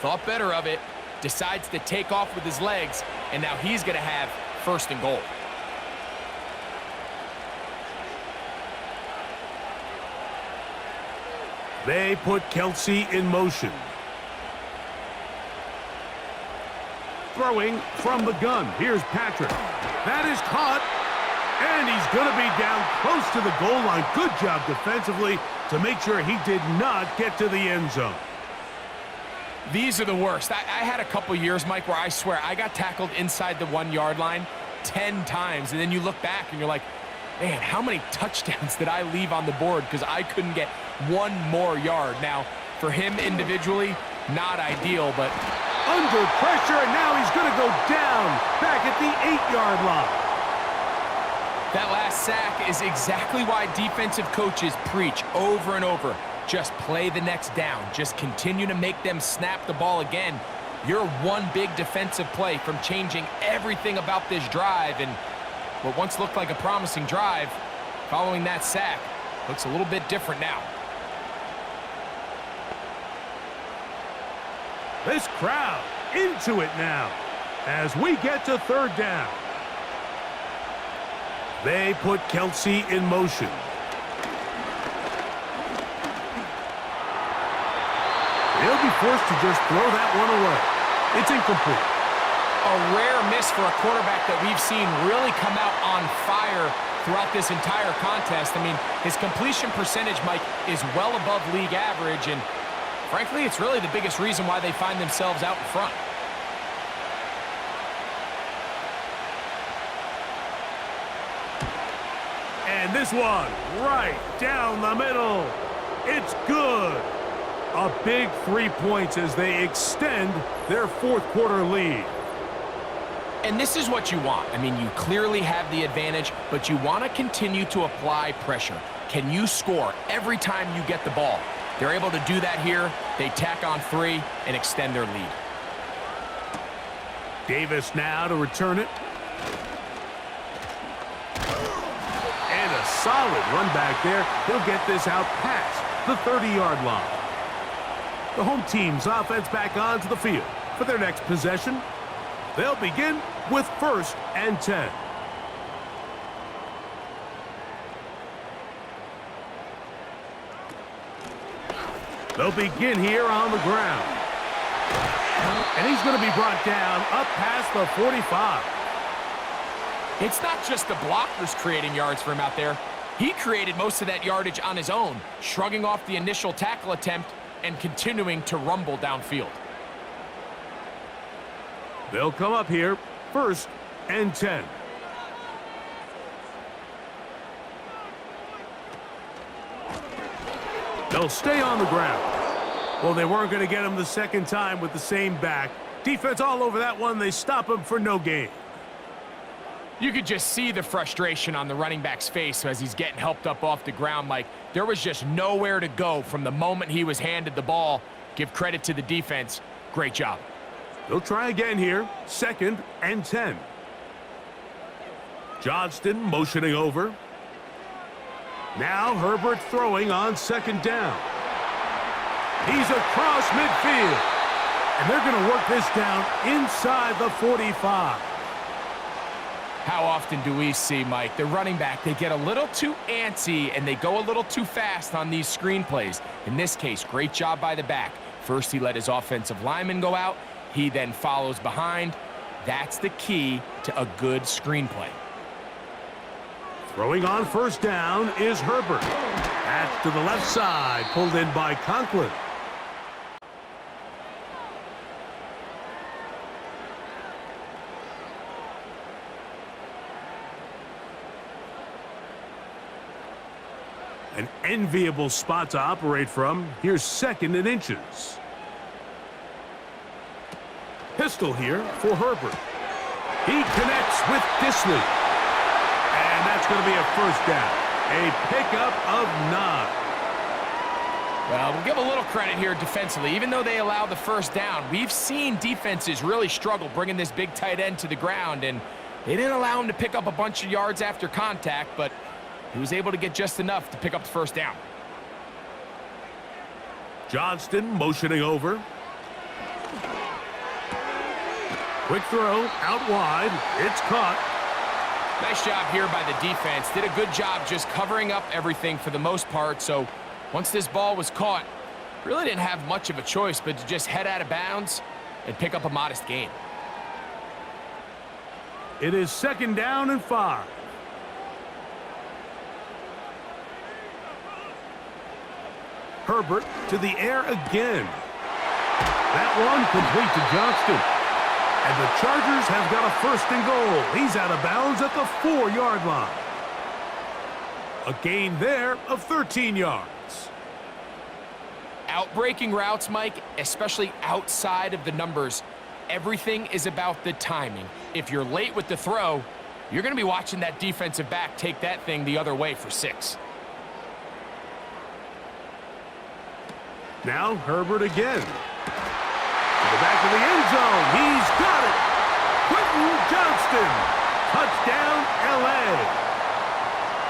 thought better of it, decides to take off with his legs, and now he's going to have first and goal. They put Kelsey in motion. Throwing from the gun. Here's Patrick. That is caught. And he's going to be down close to the goal line. Good job defensively to make sure he did not get to the end zone. These are the worst. I had a couple years, Mike, where I swear I got tackled inside the 1-yard line 10 times. And then you look back and you're like, man, how many touchdowns did I leave on the board because I couldn't get one more yard? Now, for him individually, not ideal, but under pressure, and now he's going to go down back at the 8-yard line. That last sack is exactly why defensive coaches preach over and over. Just play the next down. Just continue to make them snap the ball again. You're one big defensive play from changing everything about this drive, and what once looked like a promising drive, following that sack, looks a little bit different now. This crowd into it now as we get to 3rd down. They put Kelsey in motion. They'll be forced to just throw that one away. It's incomplete. A rare miss for a quarterback that we've seen really come out on fire throughout this entire contest. I mean, his completion percentage, Mike, is well above league average, and frankly, it's really the biggest reason why they find themselves out in front. And this one right down the middle. It's good. A big 3 points as they extend their 4th quarter lead. And this is what you want. I mean, you clearly have the advantage, but you want to continue to apply pressure. Can you score every time you get the ball? They're able to do that here. They tack on 3 and extend their lead. Davis now to return it. And a solid run back there. He'll get this out past the 30-yard line. The home team's offense back onto the field for their next possession. They'll begin with 1st and 10. They'll begin here on the ground. And he's going to be brought down up past the 45. It's not just the blockers creating yards for him out there. He created most of that yardage on his own, shrugging off the initial tackle attempt and continuing to rumble downfield. They'll come up here, 1st and 10. They'll stay on the ground. Well, they weren't going to get him the second time with the same back. Defense all over that one. They stop him for no gain. You could just see the frustration on the running back's face as he's getting helped up off the ground, Mike. There was just nowhere to go from the moment he was handed the ball. Give credit to the defense. Great job. They'll try again here, 2nd and 10. Johnston motioning over. Now Herbert throwing on 2nd down. He's across midfield. And they're going to work this down inside the 45. How often do we see, Mike, the running back, they get a little too antsy and they go a little too fast on these screen plays. In this case, great job by the back. First, he let his offensive lineman go out. He then follows behind. That's the key to a good screenplay. Throwing on 1st down is Herbert. That's to the left side, pulled in by Conklin. An enviable spot to operate from. Here's 2nd and inches. Pistol here for Herbert. He connects with Disley. And that's going to be a 1st down. A pickup of 9. Well, we'll give a little credit here defensively. Even though they allowed the 1st down, we've seen defenses really struggle bringing this big tight end to the ground, and they didn't allow him to pick up a bunch of yards after contact, but he was able to get just enough to pick up the 1st down. Johnston motioning over. Quick throw out wide. It's caught. Nice job here by the defense. Did a good job just covering up everything for the most part. So once this ball was caught, really didn't have much of a choice but to just head out of bounds and pick up a modest gain. It is 2nd down and 5. Herbert to the air again. That one complete to Johnston. And the Chargers have got a first and goal. He's out of bounds at the 4-yard line. A gain there of 13 yards. Outbreaking routes, Mike, especially outside of the numbers, everything is about the timing. If you're late with the throw, you're going to be watching that defensive back take that thing the other way for 6. Now Herbert again. To the back of the end zone. He's got it. Quentin Johnston. Touchdown, L.A.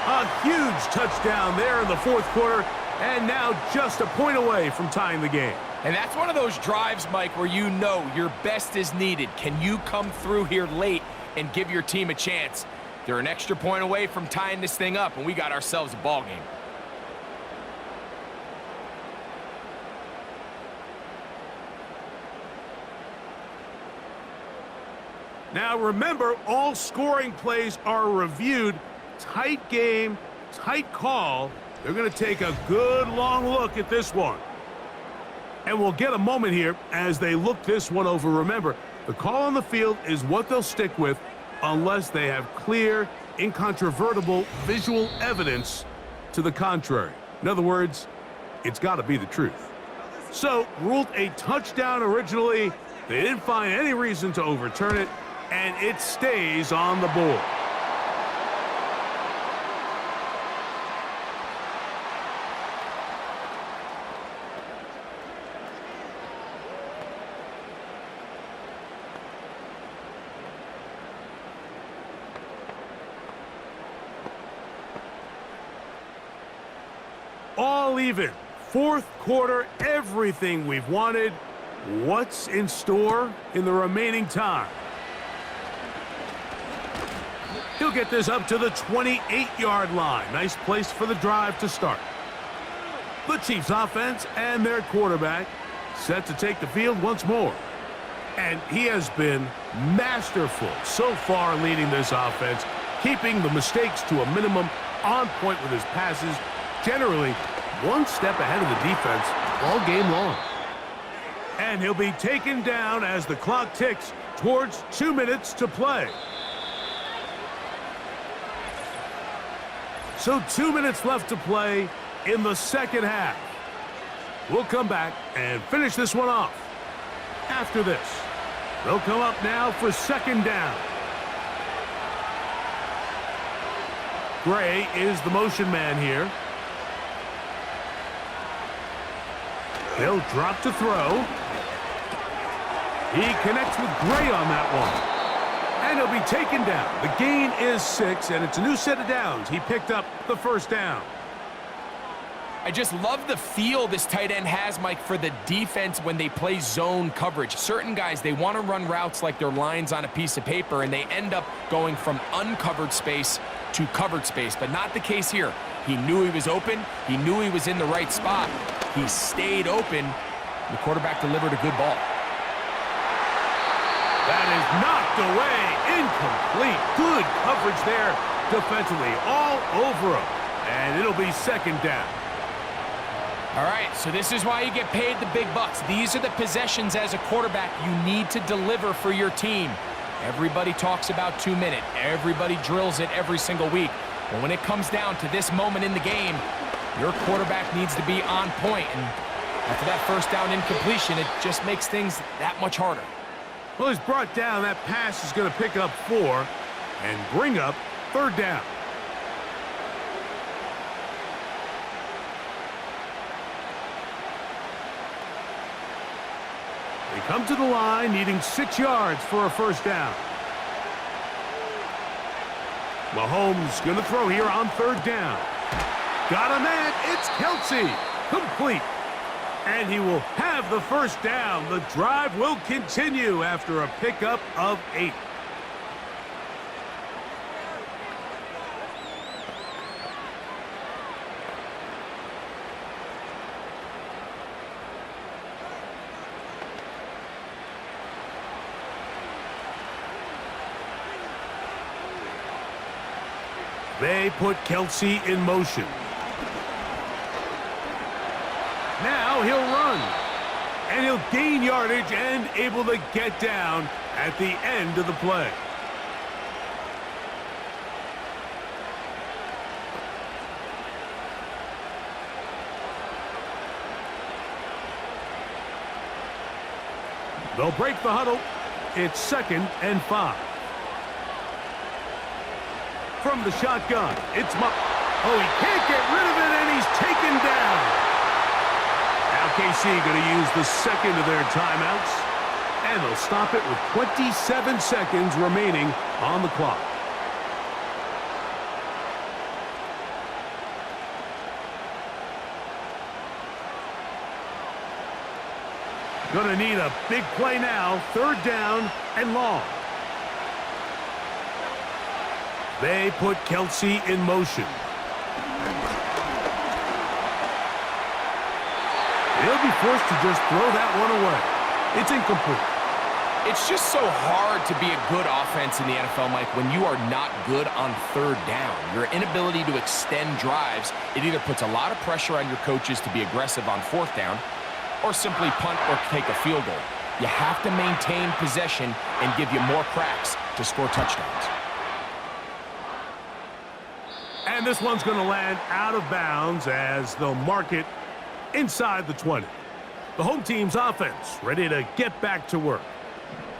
A huge touchdown there in the fourth quarter, and now just a point away from tying the game. And that's one of those drives, Mike, where you know your best is needed. Can you come through here late and give your team a chance? They're an extra point away from tying this thing up, and we got ourselves a ball game. Now remember, all scoring plays are reviewed. Tight game, tight call. They're going to take a good long look at this one. And we'll get a moment here as they look this one over. Remember, the call on the field is what they'll stick with unless they have clear, incontrovertible visual evidence to the contrary. In other words, it's got to be the truth. So, ruled a touchdown originally. They didn't find any reason to overturn it, and it stays on the board. All even. Fourth quarter, everything we've wanted. What's in store in the remaining time? He'll get this up to the 28-yard line. Nice place for the drive to start. The Chiefs offense and their quarterback set to take the field once more. And he has been masterful so far leading this offense, keeping the mistakes to a minimum, on point with his passes, generally one step ahead of the defense all game long. And he'll be taken down as the clock ticks towards 2 minutes to play. So 2 minutes left to play in the second half. We'll come back and finish this one off. After this, they'll come up now for second down. Gray is the motion man here. They'll drop to throw. He connects with Gray on that one. And he'll be taken down. The gain is 6, and it's a new set of downs. He picked up the first down. I just love the feel this tight end has, Mike, for the defense when they play zone coverage. Certain guys, they want to run routes like they're lines on a piece of paper, and they end up going from uncovered space to covered space, but not the case here. He knew he was open. He knew he was in the right spot. He stayed open. The quarterback delivered a good ball. That is knocked away. Incomplete. Good coverage there defensively. All over him. And it'll be second down. All right, so this is why you get paid the big bucks. These are the possessions as a quarterback you need to deliver for your team. Everybody talks about 2 minutes. Everybody drills it every single week. But when it comes down to this moment in the game, your quarterback needs to be on point. And after that first down incompletion, it just makes things that much harder. Well, he's brought down. That pass is going to pick up 4 and bring up third down. They come to the line, needing 6 yards for a first down. Mahomes going to throw here on third down. Got a man. It's Kelsey. Complete. And he will have the first down. The drive will continue after a pickup of 8. They put Kelsey in motion. And he'll gain yardage and able to get down at the end of the play. They'll break the huddle. It's 2nd and 5. From the shotgun, it's oh, he can't get rid of it, and he's taken down. Now KC going to use the second of their timeouts, and they'll stop it with 27 seconds remaining on the clock. Gonna need a big play now. 3rd down and long. They put Kelsey in motion. They'll be forced to just throw that one away. It's incomplete. It's just so hard to be a good offense in the NFL, Mike, when you are not good on 3rd down. Your inability to extend drives, it either puts a lot of pressure on your coaches to be aggressive on 4th down, or simply punt or take a field goal. You have to maintain possession and give you more cracks to score touchdowns. And this one's going to land out of bounds as they'll mark it inside the 20. The home team's offense ready to get back to work.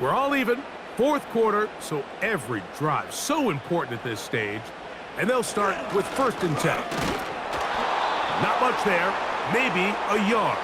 We're all even, 4th quarter, so every drive so important at this stage. And they'll start with 1st and 10. Not much there, maybe a yard.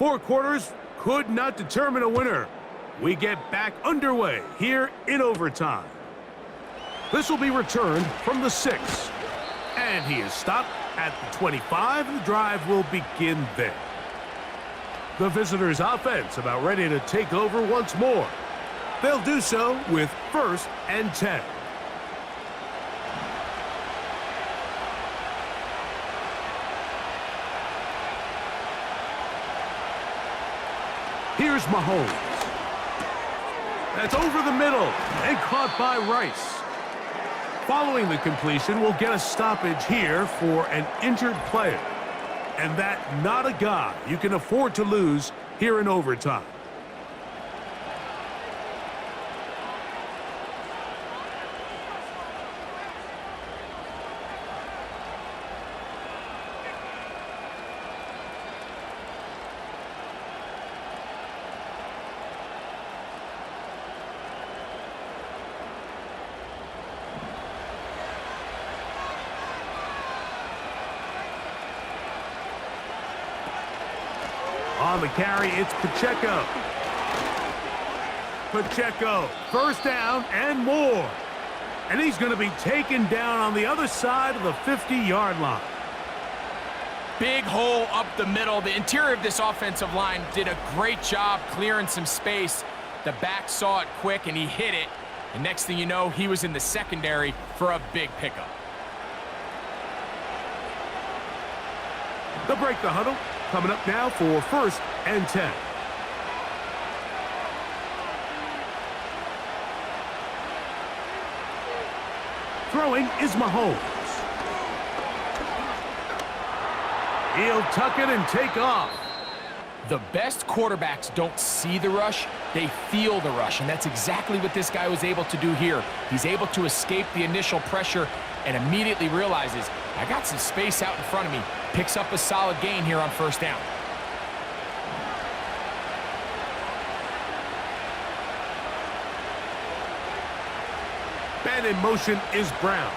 Four quarters could not determine a winner. We get back underway here in overtime. This will be returned from the 6. And he is stopped at the 25, and the drive will begin there. The visitors' offense about ready to take over once more. They'll do so with 1st and 10. Here's Mahomes. That's over the middle and caught by Rice. Following the completion, we'll get a stoppage here for an injured player. And that not a guy you can afford to lose here in overtime. On the carry, it's Pacheco. Pacheco, 1st down and more. And he's going to be taken down on the other side of the 50-yard line. Big hole up the middle. The interior of this offensive line did a great job clearing some space. The back saw it quick, and he hit it. And next thing you know, he was in the secondary for a big pickup. They'll break the huddle. Coming up now for 1st and 10. Throwing is Mahomes. He'll tuck it and take off. The best quarterbacks don't see the rush, they feel the rush, and that's exactly what this guy was able to do here. He's able to escape the initial pressure and immediately realizes, I got some space out in front of me. Picks up a solid gain here on first down. Man in motion is Brown.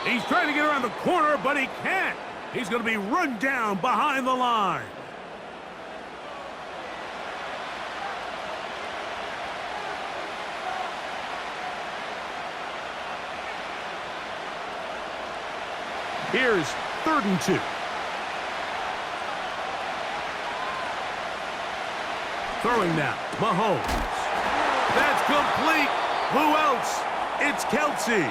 He's trying to get around the corner, but he can't. He's going to be run down behind the line. Here's 3rd and 2. Throwing now, Mahomes. That's complete. Who else? It's Kelsey.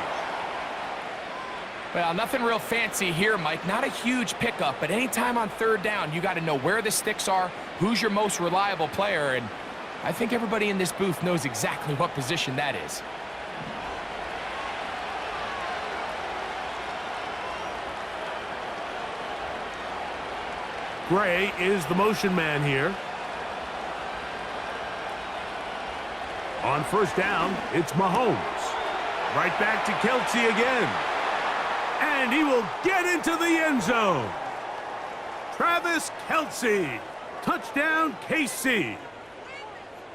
Well, nothing real fancy here, Mike. Not a huge pickup, but anytime on 3rd down, you got to know where the sticks are, who's your most reliable player, and I think everybody in this booth knows exactly what position that is. Gray is the motion man here. On 1st down, it's Mahomes. Right back to Kelsey again. And he will get into the end zone. Travis Kelsey. Touchdown, KC.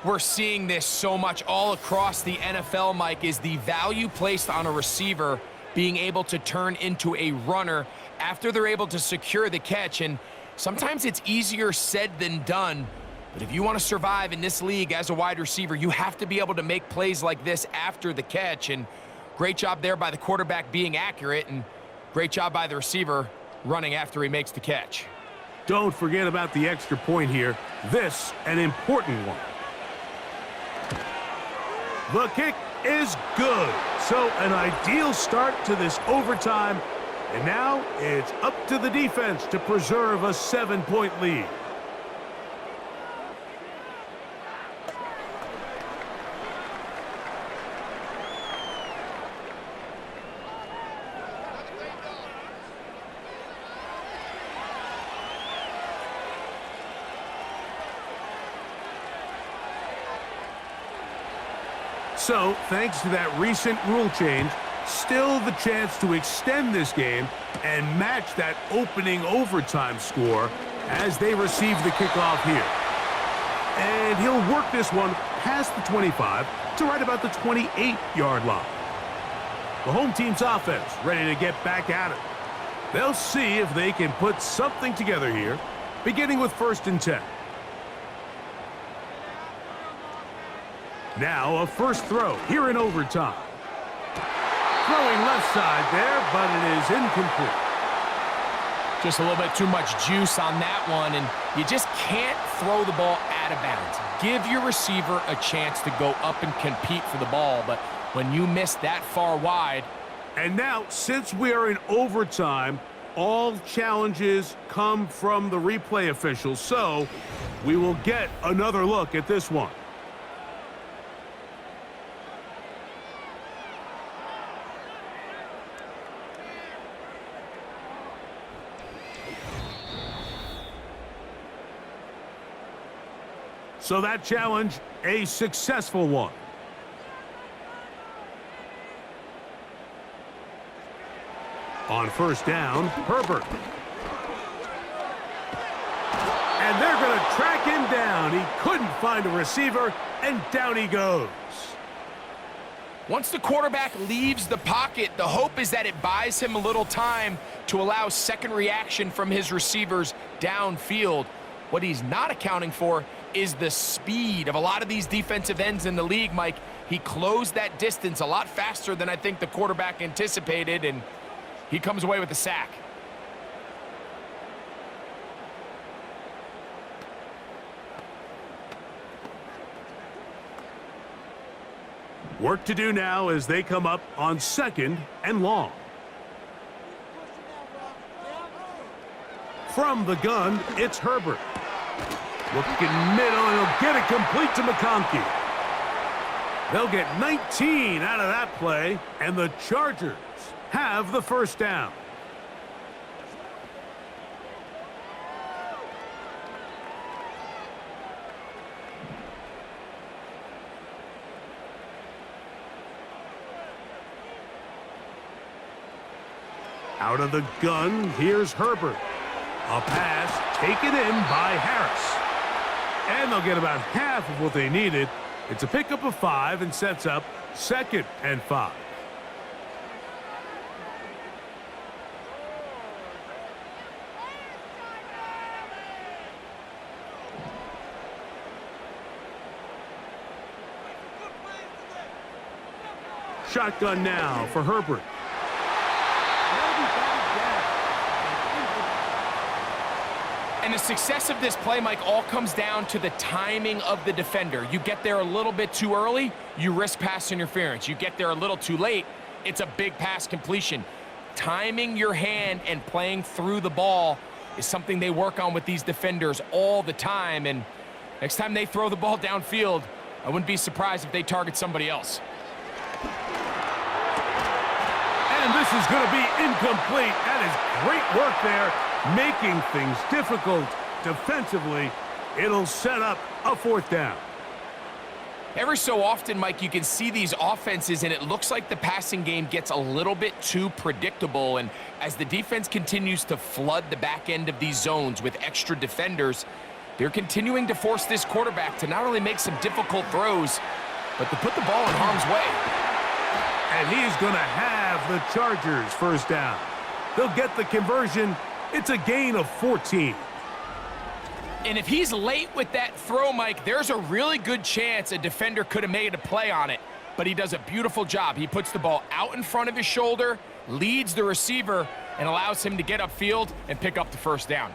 We're seeing this so much all across the NFL, Mike, is the value placed on a receiver being able to turn into a runner after they're able to secure the catch. And sometimes it's easier said than done. But if you want to survive in this league as a wide receiver, you have to be able to make plays like this after the catch. And great job there by the quarterback being accurate, and great job by the receiver running after he makes the catch. Don't forget about the extra point here. This, an important one. The kick is good. So an ideal start to this overtime. And now it's up to the defense to preserve a 7-point lead. So, thanks to that recent rule change, still the chance to extend this game and match that opening overtime score as they receive the kickoff here. And he'll work this one past the 25 to right about the 28-yard line. The home team's offense ready to get back at it. They'll see if they can put something together here, beginning with 1st and 10. Now a first throw here in overtime. Throwing left side there, but it is incomplete. Just a little bit too much juice on that one, and you just can't throw the ball out of bounds. Give your receiver a chance to go up and compete for the ball, but when you miss that far wide. And now, since we are in overtime, all challenges come from the replay officials, so we will get another look at this one. So that challenge, a successful one. On 1st down, Herbert. And they're going to track him down. He couldn't find a receiver, and down he goes. Once the quarterback leaves the pocket, the hope is that it buys him a little time to allow second reaction from his receivers downfield. What he's not accounting for is the speed of a lot of these defensive ends in the league, Mike. He closed that distance a lot faster than I think the quarterback anticipated, and he comes away with a sack. Work to do now as they come up on 2nd and long. From the gun, it's Herbert. Looking middle, and he'll get it complete to McConkey. They'll get 19 out of that play, and the Chargers have the 1st down. Out of the gun, here's Herbert. A pass taken in by Harris. And they'll get about half of what they needed. It's a pickup of 5 and sets up 2nd and 5. Shotgun now for Herbert. And the success of this play, Mike, all comes down to the timing of the defender. You get there a little bit too early, you risk pass interference. You get there a little too late, it's a big pass completion. Timing your hand and playing through the ball is something they work on with these defenders all the time. And next time they throw the ball downfield, I wouldn't be surprised if they target somebody else. And this is going to be incomplete. That is great work there, making things difficult defensively. It'll set up a 4th down. Every so often, Mike, you can see these offenses, and it looks like the passing game gets a little bit too predictable. And as the defense continues to flood the back end of these zones with extra defenders, they're continuing to force this quarterback to not only make some difficult throws, but to put the ball in harm's way. And he's going to have the Chargers 1st down. They'll get the conversion. It's a gain of 14. And if he's late with that throw, Mike, there's a really good chance a defender could have made a play on it. But he does a beautiful job. He puts the ball out in front of his shoulder, leads the receiver, and allows him to get upfield and pick up the 1st down.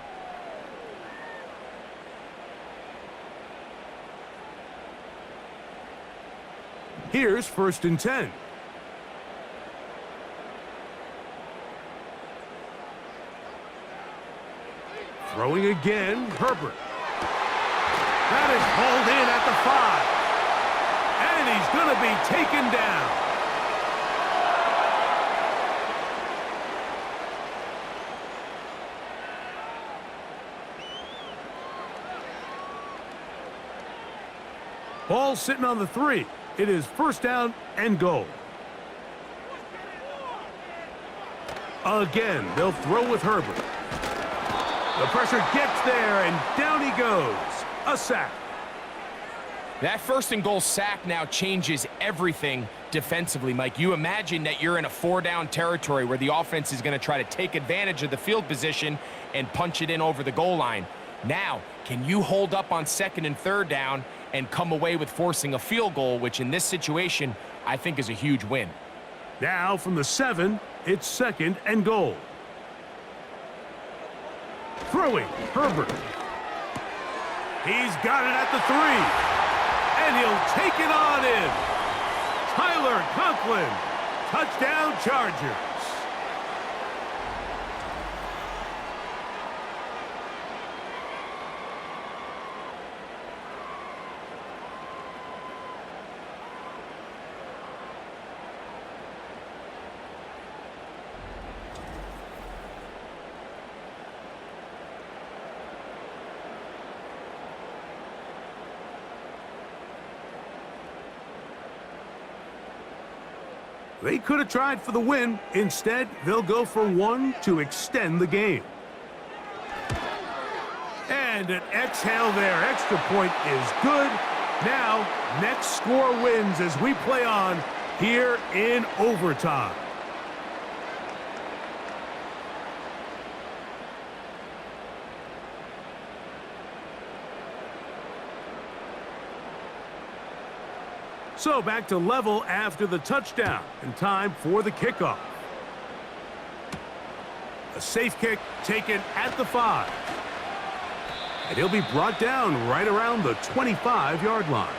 Here's 1st and 10. Throwing again, Herbert. That is hauled in at the 5. And he's going to be taken down. Ball sitting on the 3. It is 1st down and goal. Again, they'll throw with Herbert. The pressure gets there, and down he goes. A sack. That 1st and goal sack now changes everything defensively, Mike. You imagine that you're in a 4-down territory where the offense is going to try to take advantage of the field position and punch it in over the goal line. Now, can you hold up on 2nd and 3rd down and come away with forcing a field goal, which in this situation, I think is a huge win. Now from the 7, it's 2nd and goal. Throwing, Herbert. He's got it at the 3. And he'll take it on in. Tyler Conklin. Touchdown Chargers. They could have tried for the win. Instead, they'll go for 1 to extend the game. And an exhale there. Extra point is good. Now, next score wins as we play on here in overtime. So back to level after the touchdown, and time for the kickoff. A safe kick taken at the 5. And he'll be brought down right around the 25-yard line.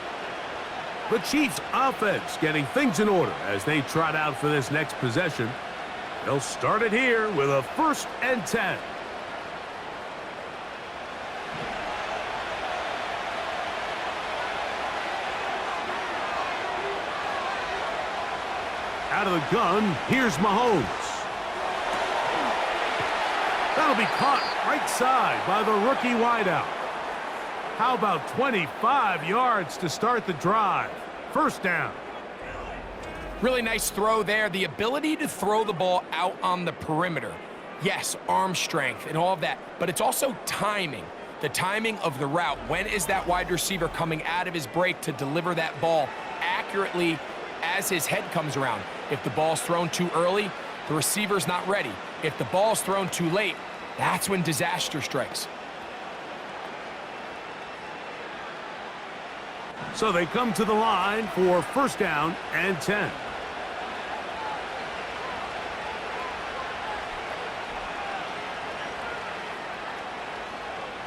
The Chiefs offense getting things in order as they trot out for this next possession. They'll start it here with a 1st and 10. Out of the gun, here's Mahomes. That'll be caught right side by the rookie wideout. How about 25 yards to start the drive? 1st down. Really nice throw there. The ability to throw the ball out on the perimeter. Yes, arm strength and all of that, but it's also timing. The timing of the route. When is that wide receiver coming out of his break to deliver that ball accurately as his head comes around? If the ball's thrown too early, the receiver's not ready. If the ball's thrown too late, that's when disaster strikes. So they come to the line for first down and 10.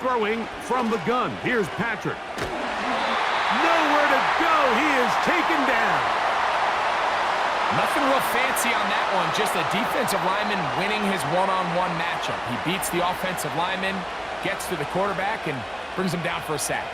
Throwing from the gun. Here's Patrick. Nowhere to go. He is taken down. Nothing real fancy on that one. Just a defensive lineman winning his one-on-one matchup. He beats the offensive lineman, gets to the quarterback, and brings him down for a sack.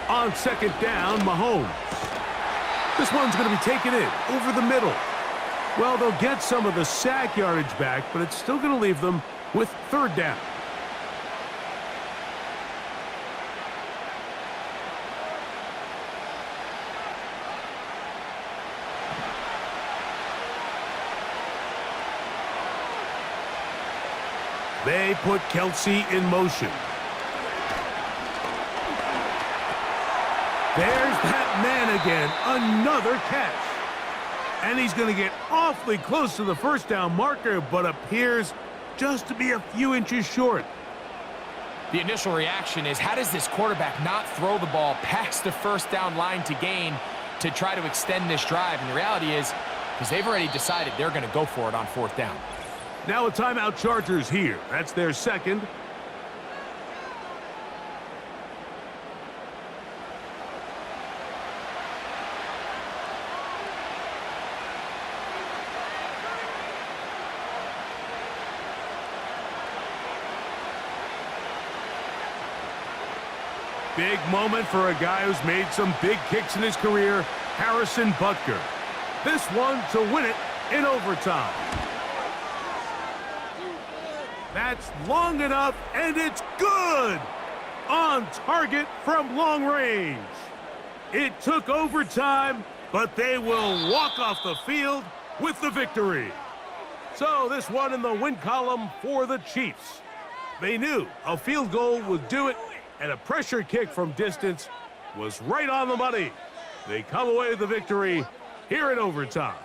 On second down, Mahomes. This one's going to be taken in over the middle. Well, they'll get some of the sack yardage back, but it's still going to leave them with third down. They put Kelsey in motion. There's that man again, another catch. And he's going to get awfully close to the first down marker, but appears just to be a few inches short. The initial reaction is, how does this quarterback not throw the ball past the first down line to gain to try to extend this drive? And the reality is, because they've already decided they're going to go for it on fourth down. Now a timeout Chargers here. That's their second. Big moment for a guy who's made some big kicks in his career, Harrison Butker. This one to win it in overtime. That's long enough, and it's good! On target from long range. It took overtime, but they will walk off the field with the victory. So this one in the win column for the Chiefs. They knew a field goal would do it, and a pressure kick from distance was right on the money. They come away with the victory here in overtime.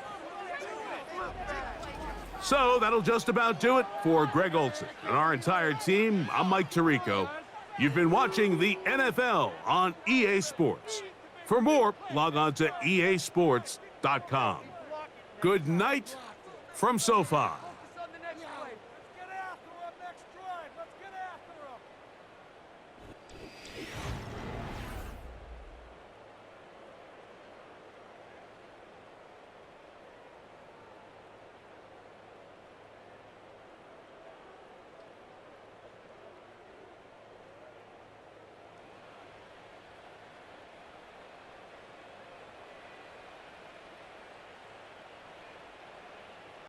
So that'll just about do it for Greg Olson and our entire team. I'm Mike Tirico. You've been watching the NFL on EA Sports. For more, log on to easports.com. Good night from SoFi.